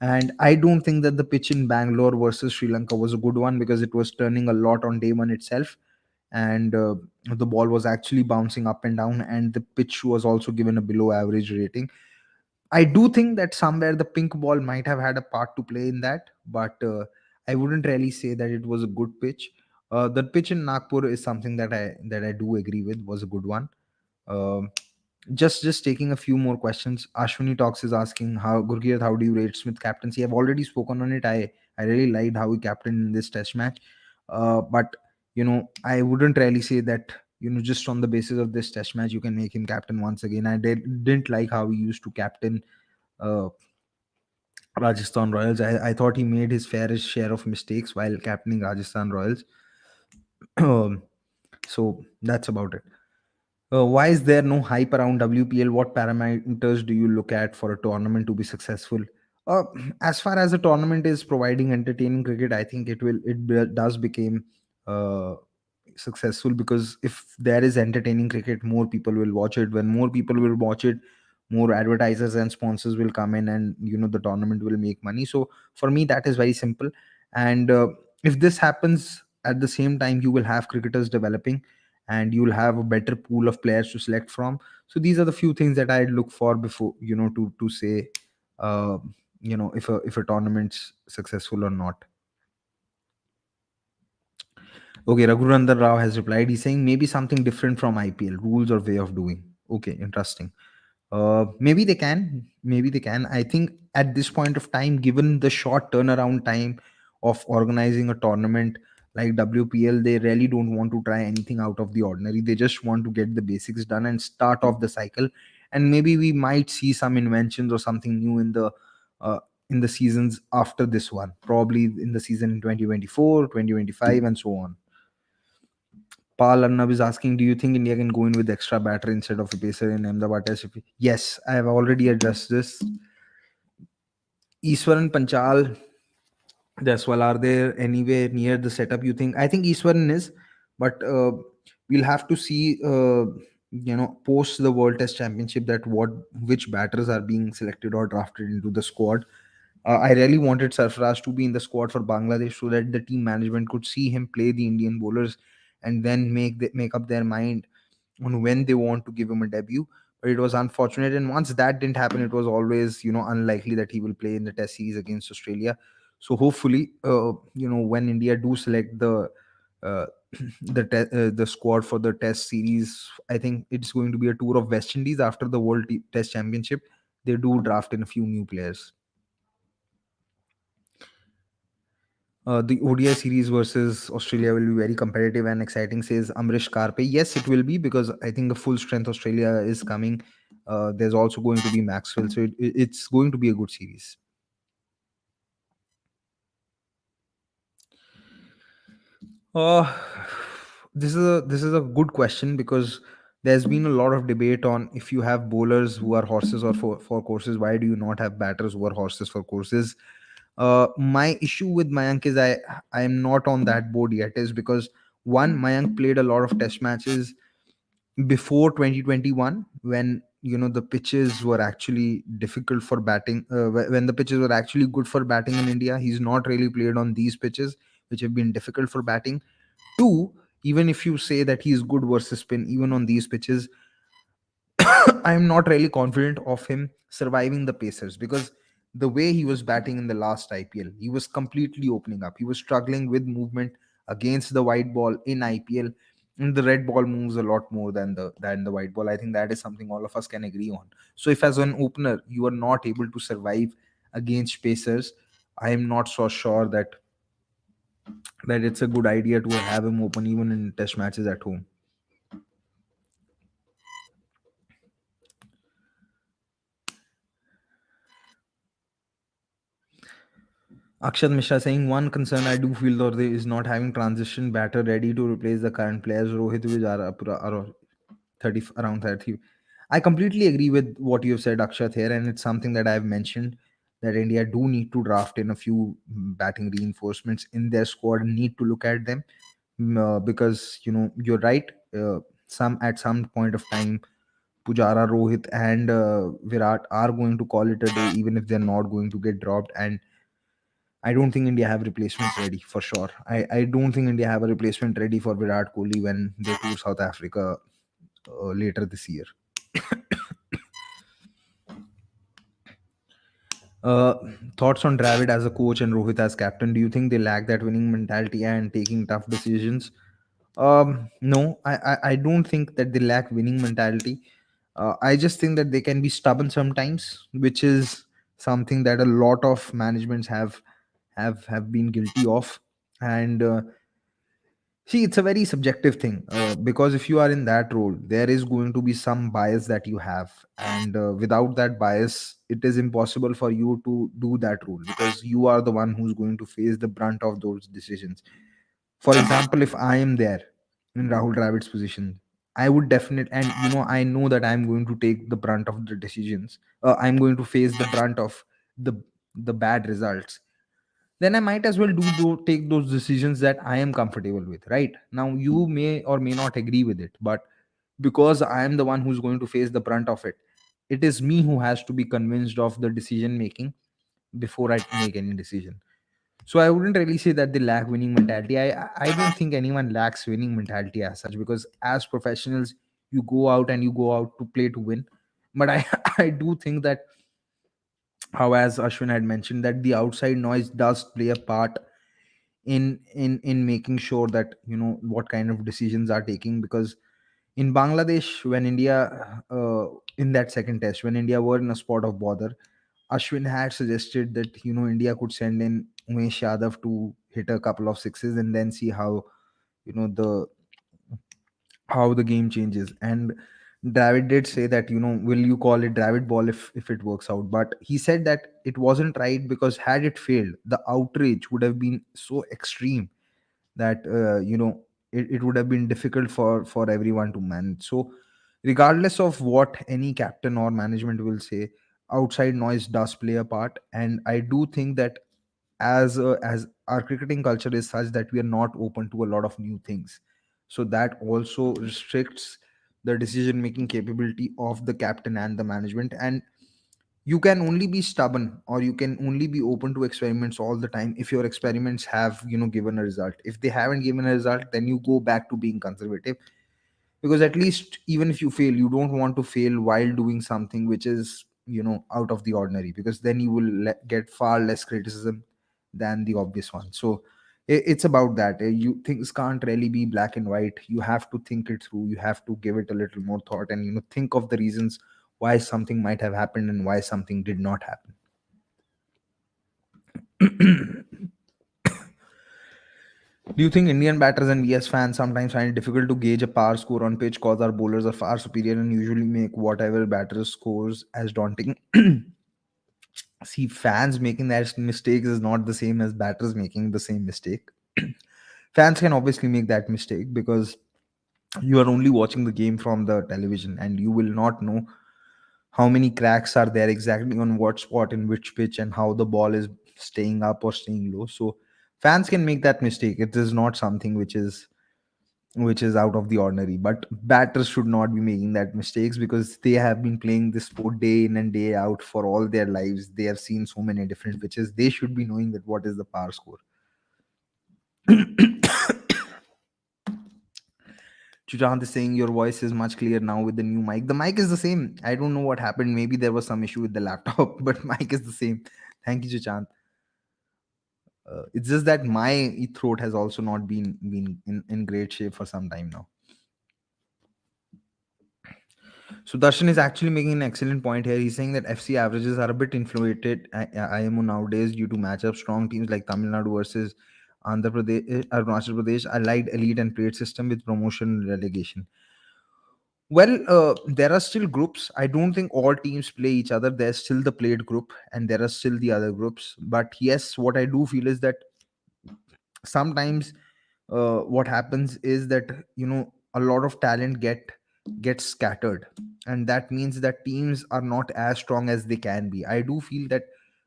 And I don't think that the pitch in Bangalore versus Sri Lanka was a good one because it was turning a lot on day one itself. And the ball was actually bouncing up and down. And the pitch was also given a below average rating. I do think that somewhere the pink ball might have had a part to play in that, but I wouldn't really say that it was a good pitch. The pitch in Nagpur is something that I do agree with was a good one. Um just taking a few more questions. Ashwini Talks is asking, how Gurgeet, how do you rate Smith captaincy? I've already spoken on it. I really liked how he captained in this test match, but I wouldn't really say that just on the basis of this test match you can make him captain once again. Didn't like how he used to captain uh, Rajasthan Royals. I thought he made his fairest share of mistakes while captaining Rajasthan Royals. So that's about it. Why is there no hype around WPL? What parameters do you look at for a tournament to be successful? Uh, as far as a tournament is providing entertaining cricket, I think does become uh, successful because if there is entertaining cricket, more people will watch it. When more people will watch it, more advertisers and sponsors will come in, and the tournament will make money. So for me, that is very simple. And if this happens at the same time, you will have cricketers developing and you'll have a better pool of players to select from. So these are the few things that I look for before to say uh, if a tournament's successful or not. Okay, Raghunandan Rao has replied. He's saying maybe something different from IPL rules or way of doing. Okay, interesting. Maybe they can. Maybe they can. I think at this point of time, given the short turnaround time of organizing a tournament like WPL, they really don't want to try anything out of the ordinary. They just want to get the basics done and start off the cycle. And maybe we might see some inventions or something new uh, in the seasons after this one. Probably in the season 2024, 2025, and so on. Paul Arnab is asking, do you think India can go in with extra batter instead of a pacer in Ahmedabad Test? Yes, I have already addressed this. Iswaran Panchal, Jaiswal, are there anywhere near the setup you think? I think Iswaran is, but we'll have to see, post the World Test Championship that which batters are being selected or drafted into the squad. I really wanted Sarfaraz to be in the squad for Bangladesh so that the team management could see him play the Indian bowlers and then make up their mind on when they want to give him a debut. But it was unfortunate, and once that didn't happen, it was always unlikely that he will play in the Test series against Australia. So hopefully, when India do select uh, the squad for the Test series, I think it's going to be a tour of West Indies after the Test Championship. They do draft in a few new players. The ODI series versus Australia will be very competitive and exciting, says Amrish Karpe. Yes, it will be because I think the full strength Australia is coming. There's also going to be Maxwell, so it's going to be a good series. Uh, this is a good question because there's been a lot of debate on if you have bowlers who are horses or for courses, why do you not have batters who are horses for courses? My issue with Mayank is I am not on that board yet, is because one, Mayank played a lot of test matches before 2021, when the pitches were actually difficult for batting, when the pitches were actually good for batting in India, he's not really played on these pitches which have been difficult for batting. Two, even if you say that he's good versus spin, even on these pitches, I'm not really confident of him surviving the Pacers, because the way he was batting in the last IPL, he was completely opening up. He was struggling with movement against the white ball in IPL, and the red ball moves a lot more than the white ball. I think that is something all of us can agree on. So if as an opener you are not able to survive against Pacers, I am not so sure that it's a good idea to have him open even in test matches at home. Akshat Mishra saying, one concern I do feel though is not having transition batter ready to replace the current players. Rohit Vijara are 30 around 30. I completely agree with what you've said, Akshat, here, and it's something that I've mentioned, that India do need to draft in a few batting reinforcements in their squad and need to look at them. Because you're right. Some at some point of time, Pujara, Rohit, and Virat are going to call it a day, even if they're not going to get dropped. And I don't think India have replacements ready for sure. I don't think India have a replacement ready for Virat Kohli when they tour South Africa later this year. Uh, Thoughts on Dravid as a coach and Rohit as captain? Do you think they lack that winning mentality and taking tough decisions? No, I don't think that they lack winning mentality. I just think that they can be stubborn sometimes, which is something that a lot of managements have been guilty of. And see, it's a very subjective thing, because if you are in that role, there is going to be some bias that you have, and without that bias, it is impossible for you to do that role, because you are the one who's going to face the brunt of those decisions. For example, if I am there in Rahul Dravid's position, I would definitely, and I know that I'm going to take the brunt of the decisions. I'm going to face the brunt of the the bad results. Then I might as well take those decisions that I am comfortable with. Right now, you may or may not agree with it, but because I am the one who's going to face the brunt of it, it is me who has to be convinced of the decision making before I make any decision. So I wouldn't really say that they lack winning mentality. I don't think anyone lacks winning mentality as such, because as professionals, you go out and you go out to play to win. But I I do think that, how as Ashwin had mentioned, that the outside noise does play a part in making sure that what kind of decisions are taking. Because in Bangladesh, when India, in that second test, when India were in a spot of bother, Ashwin had suggested that India could send in Umesh Yadav to hit a couple of sixes and then see how you know the the game changes. And Dravid did say that, will you call it Dravid ball if it works out? But he said that it wasn't right, because had it failed, the outrage would have been so extreme that it would have been difficult for everyone to manage. So regardless of what any captain or management will say, outside noise does play a part. And I do think that as our cricketing culture is such that we are not open to a lot of new things, so that also restricts the decision making capability of the captain and the management. And you can only be stubborn, or you can only be open to experiments all the time if your experiments have given a result. If they haven't given a result, then you go back to being conservative, because at least even if you fail, you don't want to fail while doing something which is out of the ordinary, because then you will get far less criticism than the obvious one. So it's about that. You things can't really be black and white. You have to think it through. You have to give it a little more thought, and think of the reasons why something might have happened and why something did not happen. Do you think Indian batters and VS fans sometimes find it difficult to gauge a power score on pitch, cause our bowlers are far superior and usually make whatever batters scores as daunting? See, fans making that mistakes is not the same as batters making the same mistake. Fans can obviously make that mistake because you are only watching the game from the television, and you will not know how many cracks are there exactly on what spot in which pitch, and how the ball is staying up or staying low. So fans can make that mistake. It is not something which is which is out of the ordinary. But batters should not be making that mistakes, because they have been playing this sport day in and day out for all their lives. They have seen so many different pitches. They should be knowing that what is the power score. Chujant is saying your voice is much clearer now with the new mic. The mic is the same. I don't know what happened. Maybe there was some issue with the laptop, but mic is the same. Thank you, Chujant. It's just that my throat has also not been in great shape for some time now. So Darshan is actually making an excellent point here. He's saying that FC averages are a bit inflated IMO nowadays due to matchup. Strong teams like Tamil Nadu versus Andhra Pradesh, Arunachal Pradesh, allied elite and plate system with promotion and relegation. Well, there are still groups. I don't think all teams play each other. There's still the played group, and there are still the other groups. But yes, what I do feel is that sometimes what happens is that, a lot of talent gets scattered, and that means that teams are not as strong as they can be. I do feel that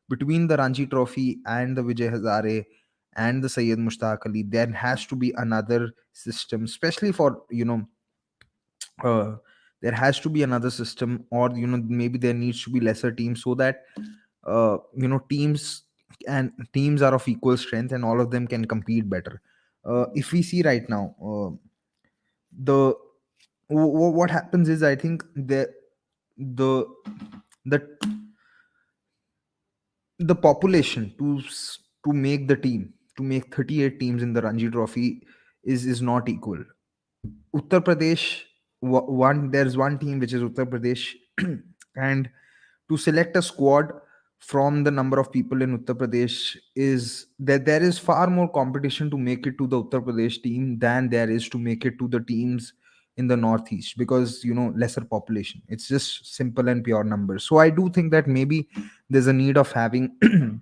between the Ranji Trophy and the Vijay Hazare and the Sayyid Mushtaq Ali, there has to be another system, especially for, uh, there has to be another system, or maybe there needs to be lesser teams, so that teams are of equal strength and all of them can compete better. If we see right now, the what happens is, I think the the the population to make the team, to make 38 teams in the Ranji Trophy is not equal. Uttar Pradesh, one there's one team which is Uttar Pradesh, and to select a squad from the number of people in Uttar Pradesh, is that there is far more competition to make it to the Uttar Pradesh team than there is to make it to the teams in the Northeast, because lesser population. It's just simple and pure numbers. So I do think that maybe there's a need of having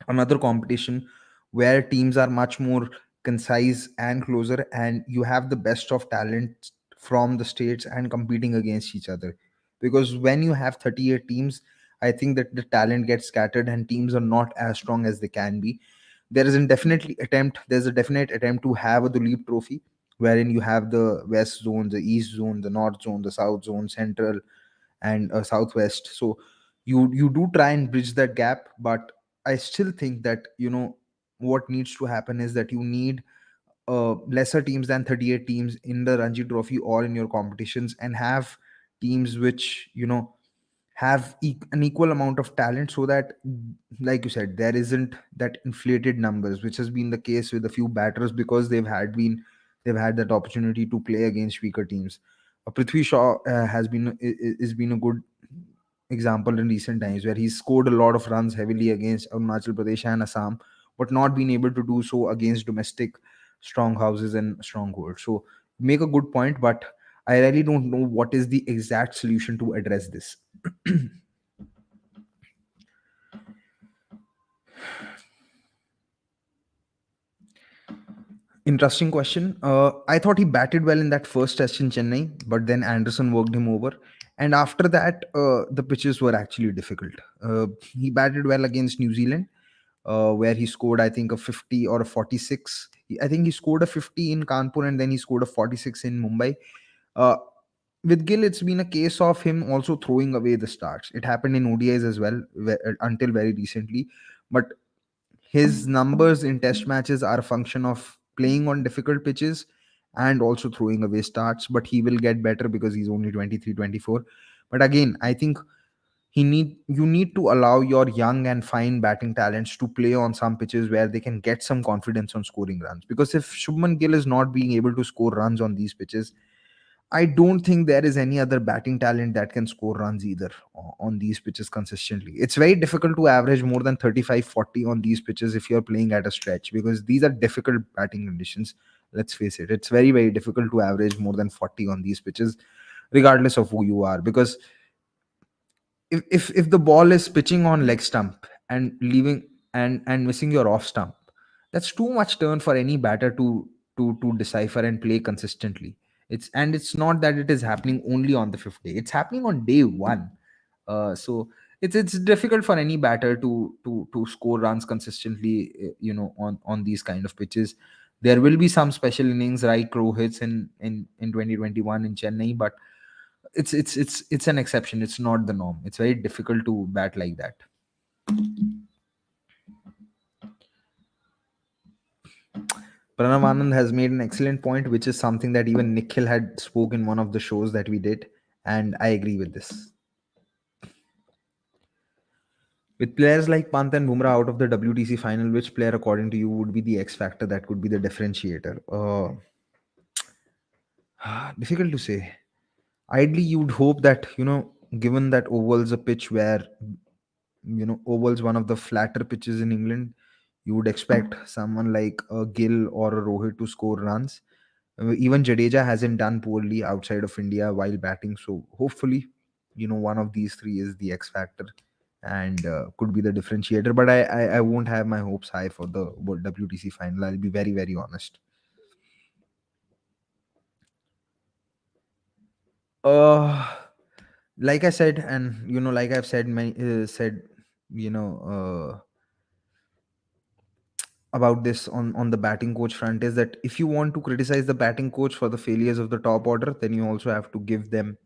another competition where teams are much more concise and closer, and you have the best of talent from the states and competing against each other. Because when you have 38 teams, I think that the talent gets scattered and teams are not as strong as they can be. There's a definite attempt to have a Duleep Trophy, wherein you have the west zone, the east zone, the north zone, the south zone, central, and southwest. So you do try and bridge that gap, but I still think that what needs to happen is that you need lesser teams than 38 teams in the Ranji Trophy or in your competitions, and have teams which have an equal amount of talent, so that, like you said, there isn't that inflated numbers, which has been the case with a few batters, because they've had that opportunity to play against weaker teams. Prithvi Shaw has been a good example in recent times, where he's scored a lot of runs heavily against Arunachal Pradesh and Assam, but not been able to do so against domestic strong houses and strongholds. So make a good point, but I really don't know what is the exact solution to address this. Interesting question. I thought he batted well in that first test in Chennai, but then Anderson worked him over. And after that, the pitches were actually difficult. He batted well against New Zealand, where he scored, I think, a 50 or a 46. I think he scored a 50 in Kanpur, and then he scored a 46 in Mumbai. Uh, with Gill, it's been a case of him also throwing away the starts. It happened in ODIs as well, until very recently. But his numbers in test matches are a function of playing on difficult pitches and also throwing away starts. But he will get better because he's only 23, 24. But again, I think you need to allow your young and fine batting talents to play on some pitches where they can get some confidence on scoring runs. Because if Shubman Gill is not being able to score runs on these pitches, I don't think there is any other batting talent that can score runs either on these pitches consistently. It's very difficult to average more than 35, 40 on these pitches if you're playing at a stretch, because these are difficult batting conditions. Let's face it, it's very, very difficult to average more than 40 on these pitches, regardless of who you are. Because if the ball is pitching on leg stump and leaving and missing your off stump, that's too much turn for any batter to decipher and play consistently. It's not that it is happening only on the fifth day, it's happening on day one. So it's difficult for any batter to score runs consistently, on these kind of pitches. There will be some special innings like Rohit's in 2021 in Chennai, but it's an exception. It's not the norm. It's very difficult to bat like that. Pranav Anand has made an excellent point, which is something that even Nikhil had spoke in one of the shows that we did, and I agree with this. With players like Pant and Bumrah out of the WTC final, which player, according to you, would be the X factor that could be the differentiator? Difficult to say. Ideally, you'd hope that, given that Oval's a pitch where, Oval's one of the flatter pitches in England, you would expect someone like a Gill or a Rohit to score runs. Even Jadeja hasn't done poorly outside of India while batting. So hopefully, one of these three is the X factor and could be the differentiator. But I won't have my hopes high for the WTC final. I'll be very, very honest. Uh, like I said, and like I've said, you know, uh, about this on the batting coach front is that if you want to criticize the batting coach for the failures of the top order, then you also have to give him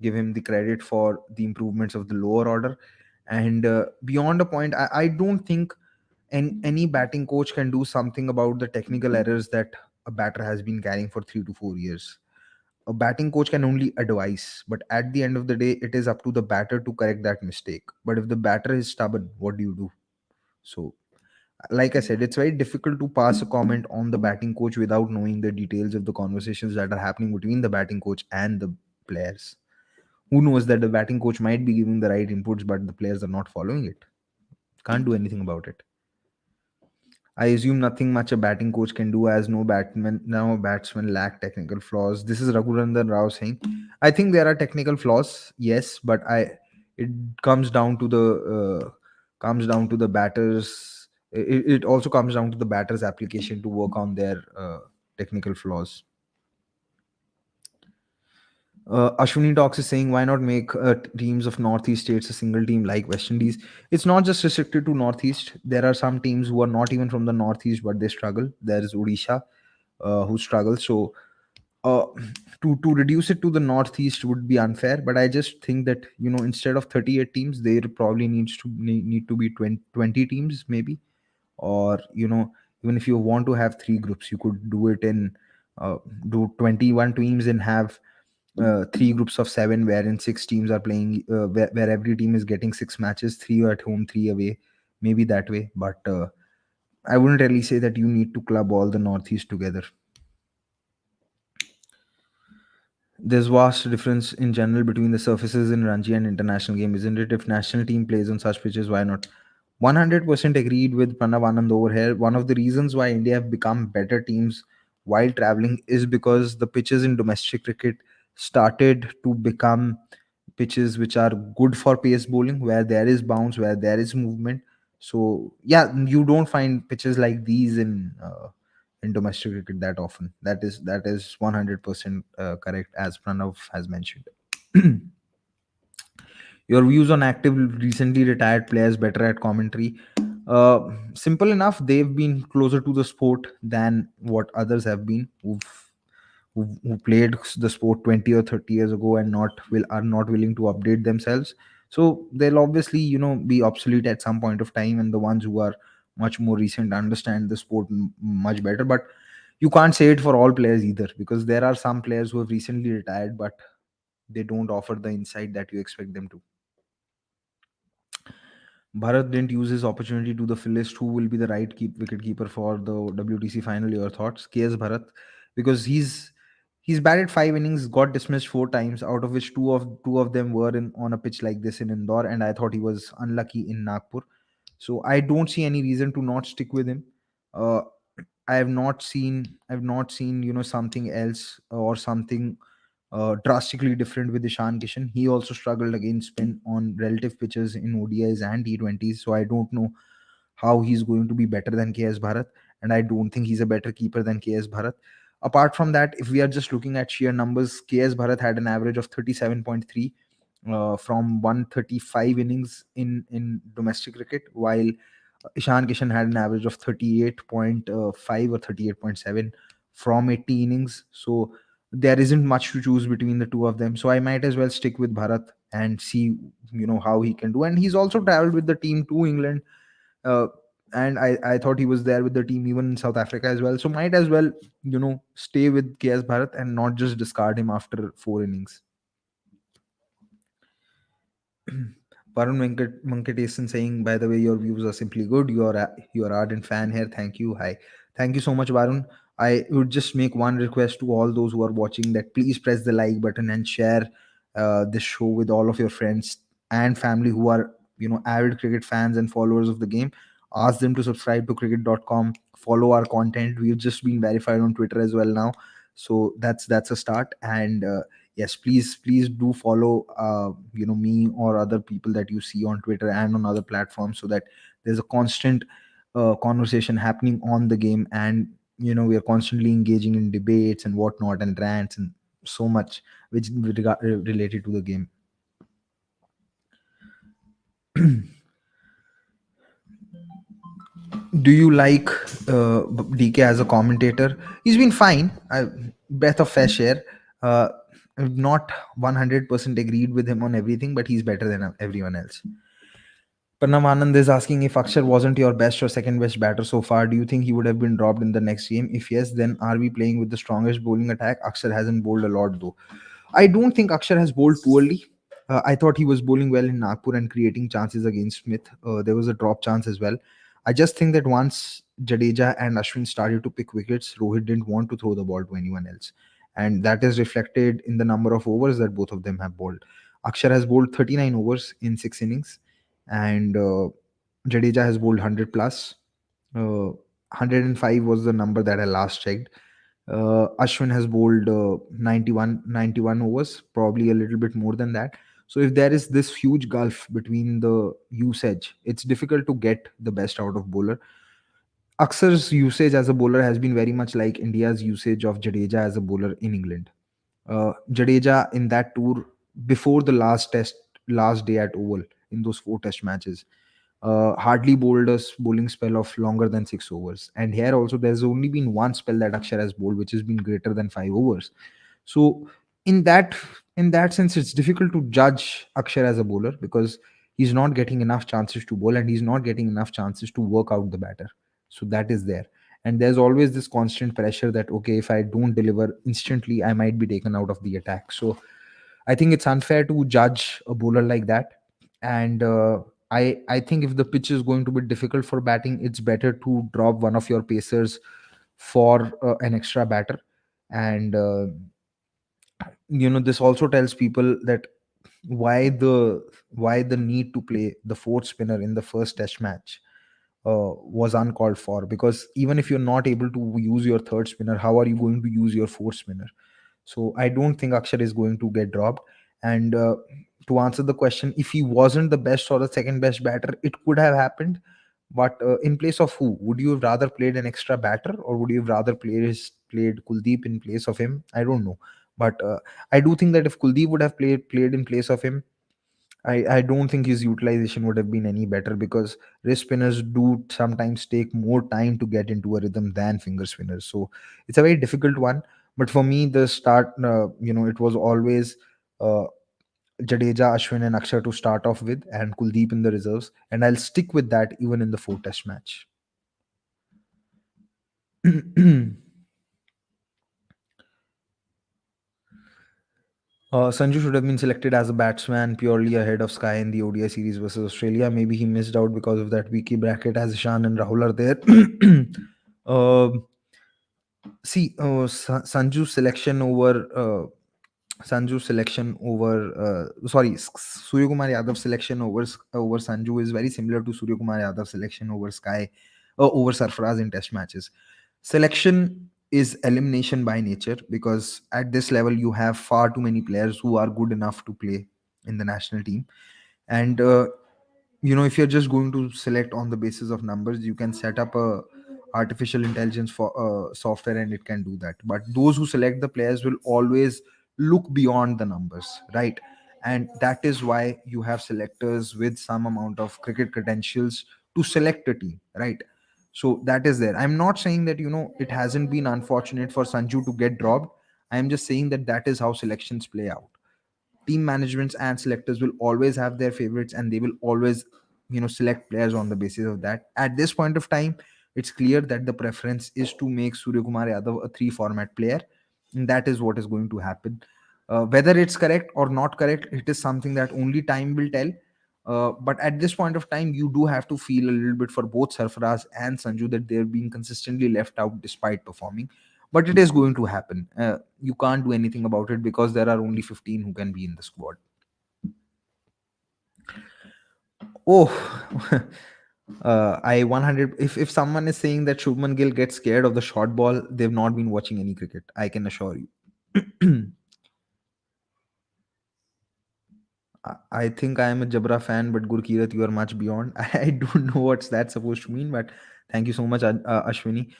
the credit for the improvements of the lower order. And beyond a point, I don't think any batting coach can do something about the technical errors that a batter has been carrying for 3 to 4 years. A batting coach can only advise, but at the end of the day, it is up to the batter to correct that mistake. But if the batter is stubborn, what do you do? So, like I said, it's very difficult to pass a comment on the batting coach without knowing the details of the conversations that are happening between the batting coach and the players. Who knows that the batting coach might be giving the right inputs, but the players are not following it? Can't do anything about it. I assume nothing much a batting coach can do, as no batsmen lack technical flaws. This is Raghurandan Rao saying. I think there are technical flaws, yes, but it comes down to the batters. It also comes down to the batters' application to work on their technical flaws. Ashwini Talks is saying, why not make teams of Northeast states a single team like West Indies? It's not just restricted to Northeast. There are some teams who are not even from the Northeast, but they struggle. There is Odisha, who struggles. So uh, to reduce it to the Northeast would be unfair. But I just think that, instead of 38 teams, there probably need to be 20 teams maybe. Or, even if you want to have three groups, you could do it in do 21 teams and have three groups of seven, wherein six teams are playing, where every team is getting six matches, three at home, three away, maybe that way. But I wouldn't really say that you need to club all the Northeast together. There's vast difference in general between the surfaces in Ranji and international game, isn't it? If national team plays on such pitches, why not? 100% agreed with Pranav Anand over here. One of the reasons why India have become better teams while traveling is because the pitches in domestic cricket started to become pitches which are good for pace bowling, where there is bounce, where there is movement. So yeah, you don't find pitches like these in domestic cricket that often. That is 100% correct, as Pranav has mentioned. Your views on active recently retired players better at commentary? Simple enough. They've been closer to the sport than what others have been, who played the sport 20 or 30 years ago and are not willing to update themselves. So they'll obviously, be obsolete at some point of time, and the ones who are much more recent understand the sport much better. But you can't say it for all players either, because there are some players who have recently retired, but they don't offer the insight that you expect them to. Bharat didn't use his opportunity to the fullest. Who will be the right wicket keeper for the WTC final? Your thoughts? KS Bharat, because he's batted 5 innings, got dismissed 4 times, out of which two of them were on a pitch like this in Indore, and I thought he was unlucky in Nagpur. So I don't see any reason to not stick with him. Uh, I've not seen something else or something drastically different with Ishan Kishan. He also struggled against spin on relative pitches in ODIs and T20s. So I don't know how he's going to be better than KS Bharat, and I don't think he's a better keeper than KS Bharat. Apart from that, if we are just looking at sheer numbers, KS Bharat had an average of 37.3 from 135 innings in domestic cricket, while Ishan Kishan had an average of 38.5 or 38.7 from 80 innings. So there isn't much to choose between the two of them. So I might as well stick with Bharat and see, how he can do. And he's also traveled with the team to England. Uh, and I thought he was there with the team even in South Africa as well. So might as well, stay with KS Bharat and not just discard him after 4 innings. Varun Venkatesan saying, by the way, your views are simply good. You are ardent fan here. Thank you. Hi. Thank you so much, Varun. I would just make one request to all those who are watching, that please press the like button and share this show with all of your friends and family who are, avid cricket fans and followers of the game. Ask them to subscribe to cricket.com, follow our content. We've just been verified on Twitter as well now. So that's a start. And yes, please do follow me or other people that you see on Twitter and on other platforms, so that there's a constant conversation happening on the game. And we are constantly engaging in debates and whatnot and rants and so much which related to the game. Do you like DK as a commentator? He's been fine. Breath of fresh air. I've not 100% agreed with him on everything, but he's better than everyone else. Pranam Anand is asking, if Akshar wasn't your best or second best batter so far, do you think he would have been dropped in the next game? If yes, then are we playing with the strongest bowling attack? Akshar hasn't bowled a lot though. I don't think Akshar has bowled poorly. I thought he was bowling well in Nagpur and creating chances against Smith. There was a drop chance as well. I just think that once Jadeja and Ashwin started to pick wickets, Rohit didn't want to throw the ball to anyone else. And that is reflected in the number of overs that both of them have bowled. Akshar has bowled 39 overs in 6 innings, and Jadeja has bowled 100 plus. 105 was the number that I last checked. Ashwin has bowled 91 overs, probably a little bit more than that. So if there is this huge gulf between the usage, it's difficult to get the best out of bowler. Aksar's usage as a bowler has been very much like India's usage of Jadeja as a bowler in England. Jadeja in that tour, before the last day at Oval, in those 4 test matches, hardly bowled a bowling spell of longer than 6 overs. And here also, there's only been one spell that Akshar has bowled, which has been greater than 5 overs. So in that in that sense, it's difficult to judge Akshar as a bowler, because he's not getting enough chances to bowl and he's not getting enough chances to work out the batter. So that is there. And there's always this constant pressure that, okay, if I don't deliver instantly, I might be taken out of the attack. So I think it's unfair to judge a bowler like that. And I think if the pitch is going to be difficult for batting, it's better to drop one of your pacers for an extra batter. And this also tells people that why the need to play the fourth spinner in the first test match was uncalled for, because even if you're not able to use your third spinner, how are you going to use your fourth spinner? So I don't think Akshar is going to get dropped. And to answer the question, if he wasn't the best or the second best batter, it could have happened. But in place of who? Would you have rather played an extra batter, or would you have rather played Kuldeep in place of him? I don't know. But I do think that if Kuldeep would have played in place of him, I don't think his utilization would have been any better, because wrist spinners do sometimes take more time to get into a rhythm than finger spinners. So it's a very difficult one. But for me, the start, it was always uh, Jadeja, Ashwin, and Akshar to start off with, and Kuldeep in the reserves. And I'll stick with that even in the 4 test match. Sanju should have been selected as a batsman purely ahead of Sky in the ODI series versus Australia. Maybe he missed out because of that weaky bracket, as Ishan and Rahul are there. uh, See, Sanju's selection over Surya Kumar Yadav's selection over Sanju is very similar to Surya Kumar Yadav's selection over Sky, over Sarfaraz in Test matches. Selection is elimination by nature, because at this level you have far too many players who are good enough to play in the national team. And if you're just going to select on the basis of numbers, you can set up a artificial intelligence for software and it can do that. But those who select the players will always look beyond the numbers, right? And that is why you have selectors with some amount of cricket credentials to select a team, right? So that is there. I'm not saying that it hasn't been unfortunate for Sanju to get dropped. I'm just saying that that is how selections play out. Team managements and selectors will always have their favorites, and they will always select players on the basis of that. At this point of time, it's clear that the preference is to make Surya Kumar Yadav a three format player, and that is what is going to happen. Whether it's correct or not correct, it is something that only time will tell. But at this point of time, you do have to feel a little bit for both Sarfaraz and Sanju that they're being consistently left out despite performing. But it is going to happen. You can't do anything about it because there are only 15 who can be in the squad. Oh, I 100. If someone is saying that Shubman Gill gets scared of the short ball, they've not been watching any cricket. I can assure you. I think I am a Jabra fan, but Gurkirat, you are much beyond. I don't know what's that supposed to mean, but thank you so much, Ashwini.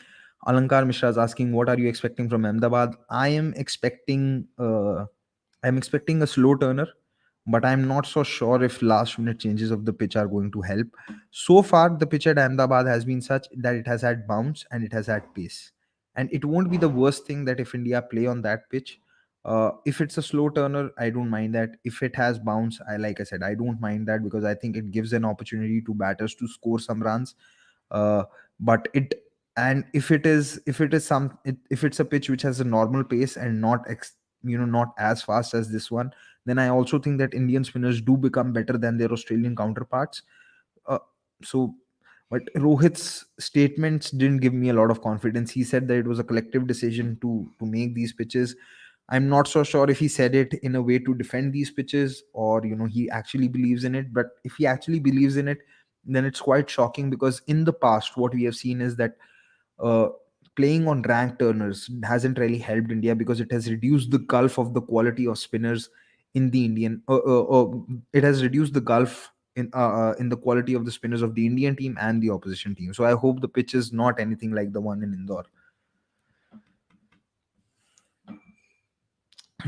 Alankar Mishra is asking, what are you expecting from Ahmedabad? I'm expecting a slow turner, but I'm not so sure if last minute changes of the pitch are going to help. So far, the pitch at Ahmedabad has been such that it has had bounce and it has had pace. And it won't be the worst thing that if India play on that pitch. If it's a slow turner, I don't mind that. If it has bounce, like I said, I don't mind that because I think it gives an opportunity to batters to score some runs. Uh, but it and if it's a pitch which has a normal pace and not as fast as this one, then I also think that Indian spinners do become better than their Australian counterparts. uh, so but Rohit's statements didn't give me a lot of confidence. He said that it was a collective decision to make these pitches. I'm not so sure if he said it in a way to defend these pitches or he actually believes in it. But if he actually believes in it, then it's quite shocking because in the past what we have seen is that uh, playing on rank turners hasn't really helped India because it has reduced the gulf of the quality of spinners in the Indian. It has reduced the gulf in the quality of the spinners of the Indian team and the opposition team. So I hope the pitch is not anything like the one in Indore.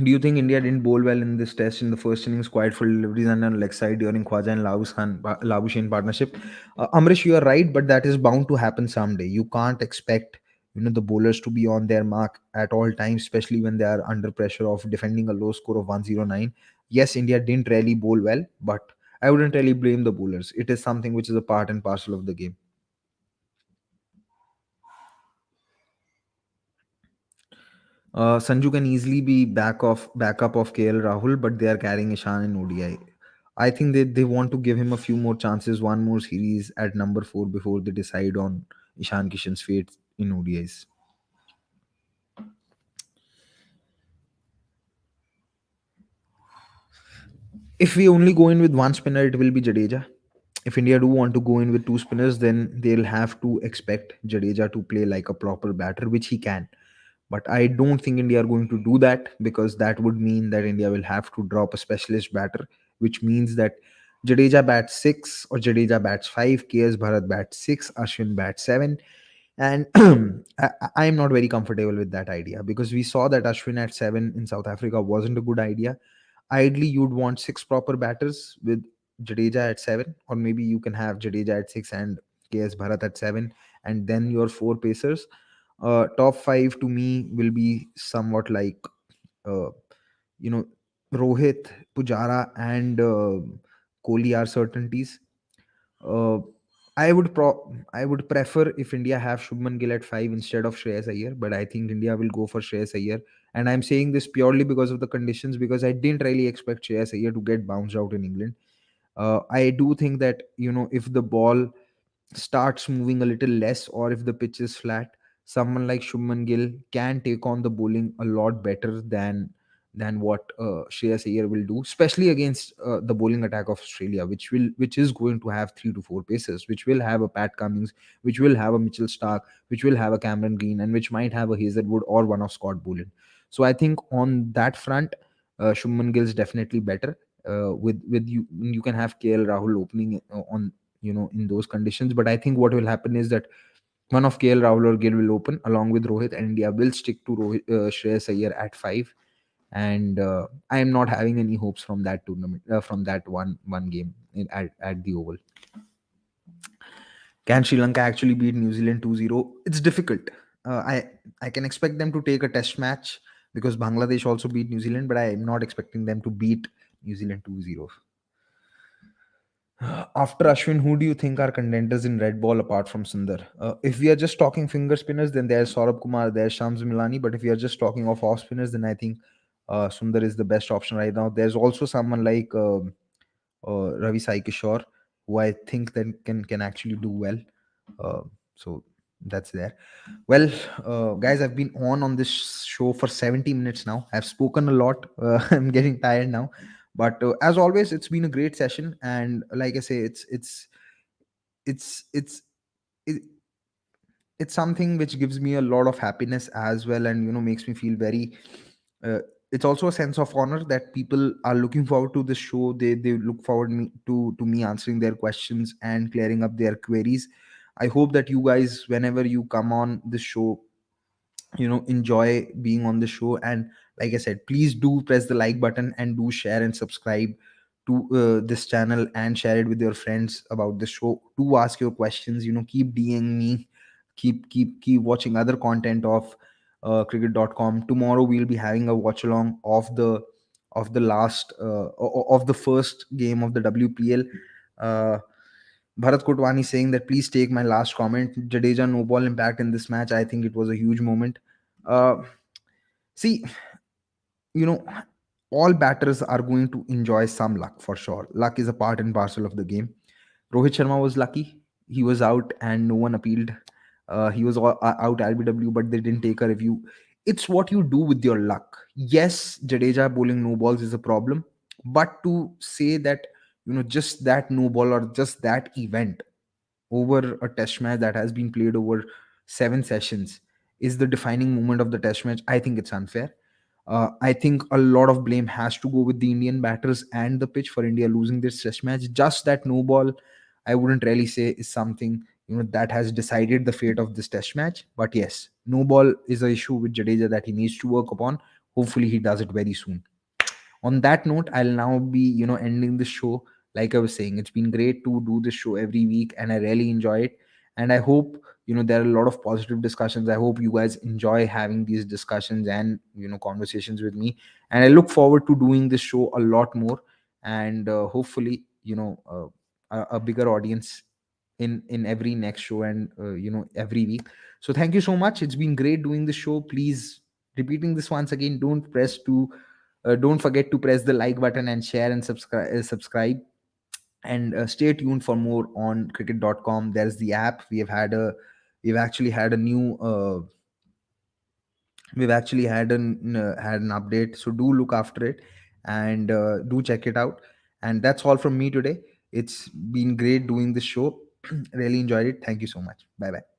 Do you think India didn't bowl well in this test in the first innings? Quite full deliveries and on leg side during Khwaja and Labuschagne partnership. Amrish, you are right, but that is bound to happen someday. You can't expect the bowlers to be on their mark at all times, especially when they are under pressure of defending a low score of 109. Yes, India didn't really bowl well, but I wouldn't really blame the bowlers. It is something which is a part and parcel of the game. Sanju can easily be backup of KL Rahul, but they are carrying Ishan in ODI. I think they want to give him a few more chances, one more series at number 4 before they decide on Ishan Kishan's fate in ODIs. If we only go in with one spinner, it will be Jadeja. If India do want to go in with two spinners, then they'll have to expect Jadeja to play like a proper batter, which he can. But I don't think India are going to do that because that would mean that India will have to drop a specialist batter, which means that Jadeja bats 6 or Jadeja bats 5, KS Bharat bats 6, Ashwin bats 7. And I'm not very comfortable with that idea because we saw that Ashwin at 7 in South Africa wasn't a good idea. Ideally, you'd want 6 proper batters with Jadeja at 7, or maybe you can have Jadeja at 6 and KS Bharat at 7, and then your 4 pacers. Top 5 to me will be somewhat like uh, you know Rohit, Pujara, and Kohli are certainties. Uh, I would prefer if India have Shubman Gill at 5 instead of Shreyas Iyer, but I think India will go for Shreyas Iyer. And I'm saying this purely because of the conditions, because I didn't really expect Shreyas Iyer to get bounced out in England. I do think that if the ball starts moving a little less or if the pitch is flat, someone like Shubman Gill can take on the bowling a lot better than what Shreyas Iyer will do, especially against the bowling attack of Australia, which is going to have 3 to 4 paces, which will have a Pat Cummins, which will have a Mitchell Stark, which will have a Cameron Green, and which might have a Hazelwood or one of Scott Boland. So I think on that front, Shubman Gill is definitely better. With you can have KL Rahul opening on in those conditions. But I think what will happen is that one of KL Rahul or Gill will open along with Rohit, and India will stick to Shreyas Iyer at 5. And I am not having any hopes from that tournament, from that one game at the Oval. Can Sri Lanka actually beat New Zealand 2-0? It's difficult. I can expect them to take a test match because Bangladesh also beat New Zealand, but I am not expecting them to beat New Zealand 2-0. After Ashwin, who do you think are contenders in red ball apart from Sundar? If we are just talking finger spinners, then there's Saurabh Kumar, there's Shams Milani. But if we are just talking of off spinners, then I think Sundar is the best option right now. There's also someone like Ravi Sai Kishore, who I think that can actually do well. Uh, so that's there. Well, guys, I've been on this show for 70 minutes now. I've spoken a lot. I'm getting tired now, but as always, it's been a great session. And like I say, it's it's it, it's something which gives me a lot of happiness as well, and makes me feel very. Uh, it's also a sense of honor that people are looking forward to this show. They look forward to me answering their questions and clearing up their queries. I hope that you guys, whenever you come on this show, enjoy being on the show. And like I said, please do press the like button and do share and subscribe to this channel and share it with your friends about the show. Do ask your questions, keep DMing me, keep watching other content of cricket.com. Tomorrow we'll be having a watch along of the last of the first game of the WPL. uh, Bharat Kotwani saying that please take my last comment. Jadeja no ball impact in this match. I think it was a huge moment. Uh, See, you know, all batters are going to enjoy some luck for sure. Luck is a part and parcel of the game. Rohit Sharma was lucky. He was out and no one appealed. He was out LBW, but they didn't take a review. It's what you do with your luck. Yes, Jadeja bowling no balls is a problem, but to say that, just that no ball or just that event over a test match that has been played over 7 sessions is the defining moment of the test match, I think it's unfair. I think a lot of blame has to go with the Indian batters and the pitch for India losing this test match. Just that no ball, I wouldn't really say is something that has decided the fate of this test match. But yes, no ball is an issue with Jadeja that he needs to work upon. Hopefully, he does it very soon. On that note, I'll now be ending the show. Like I was saying, it's been great to do this show every week and I really enjoy it. And I hope there are a lot of positive discussions. I hope you guys enjoy having these discussions and conversations with me, and I look forward to doing this show a lot more. And hopefully a bigger audience in every next show, and every week. So thank you so much. It's been great doing this show. Please, repeating this once again, don't forget to press the like button and share and subscribe. And stay tuned for more on cricket.com. There's the app. We've actually had a new we've actually had an update, so do look after it and do check it out. And that's all from me today. It's been great doing this show. Really enjoyed it. Thank you so much. Bye bye.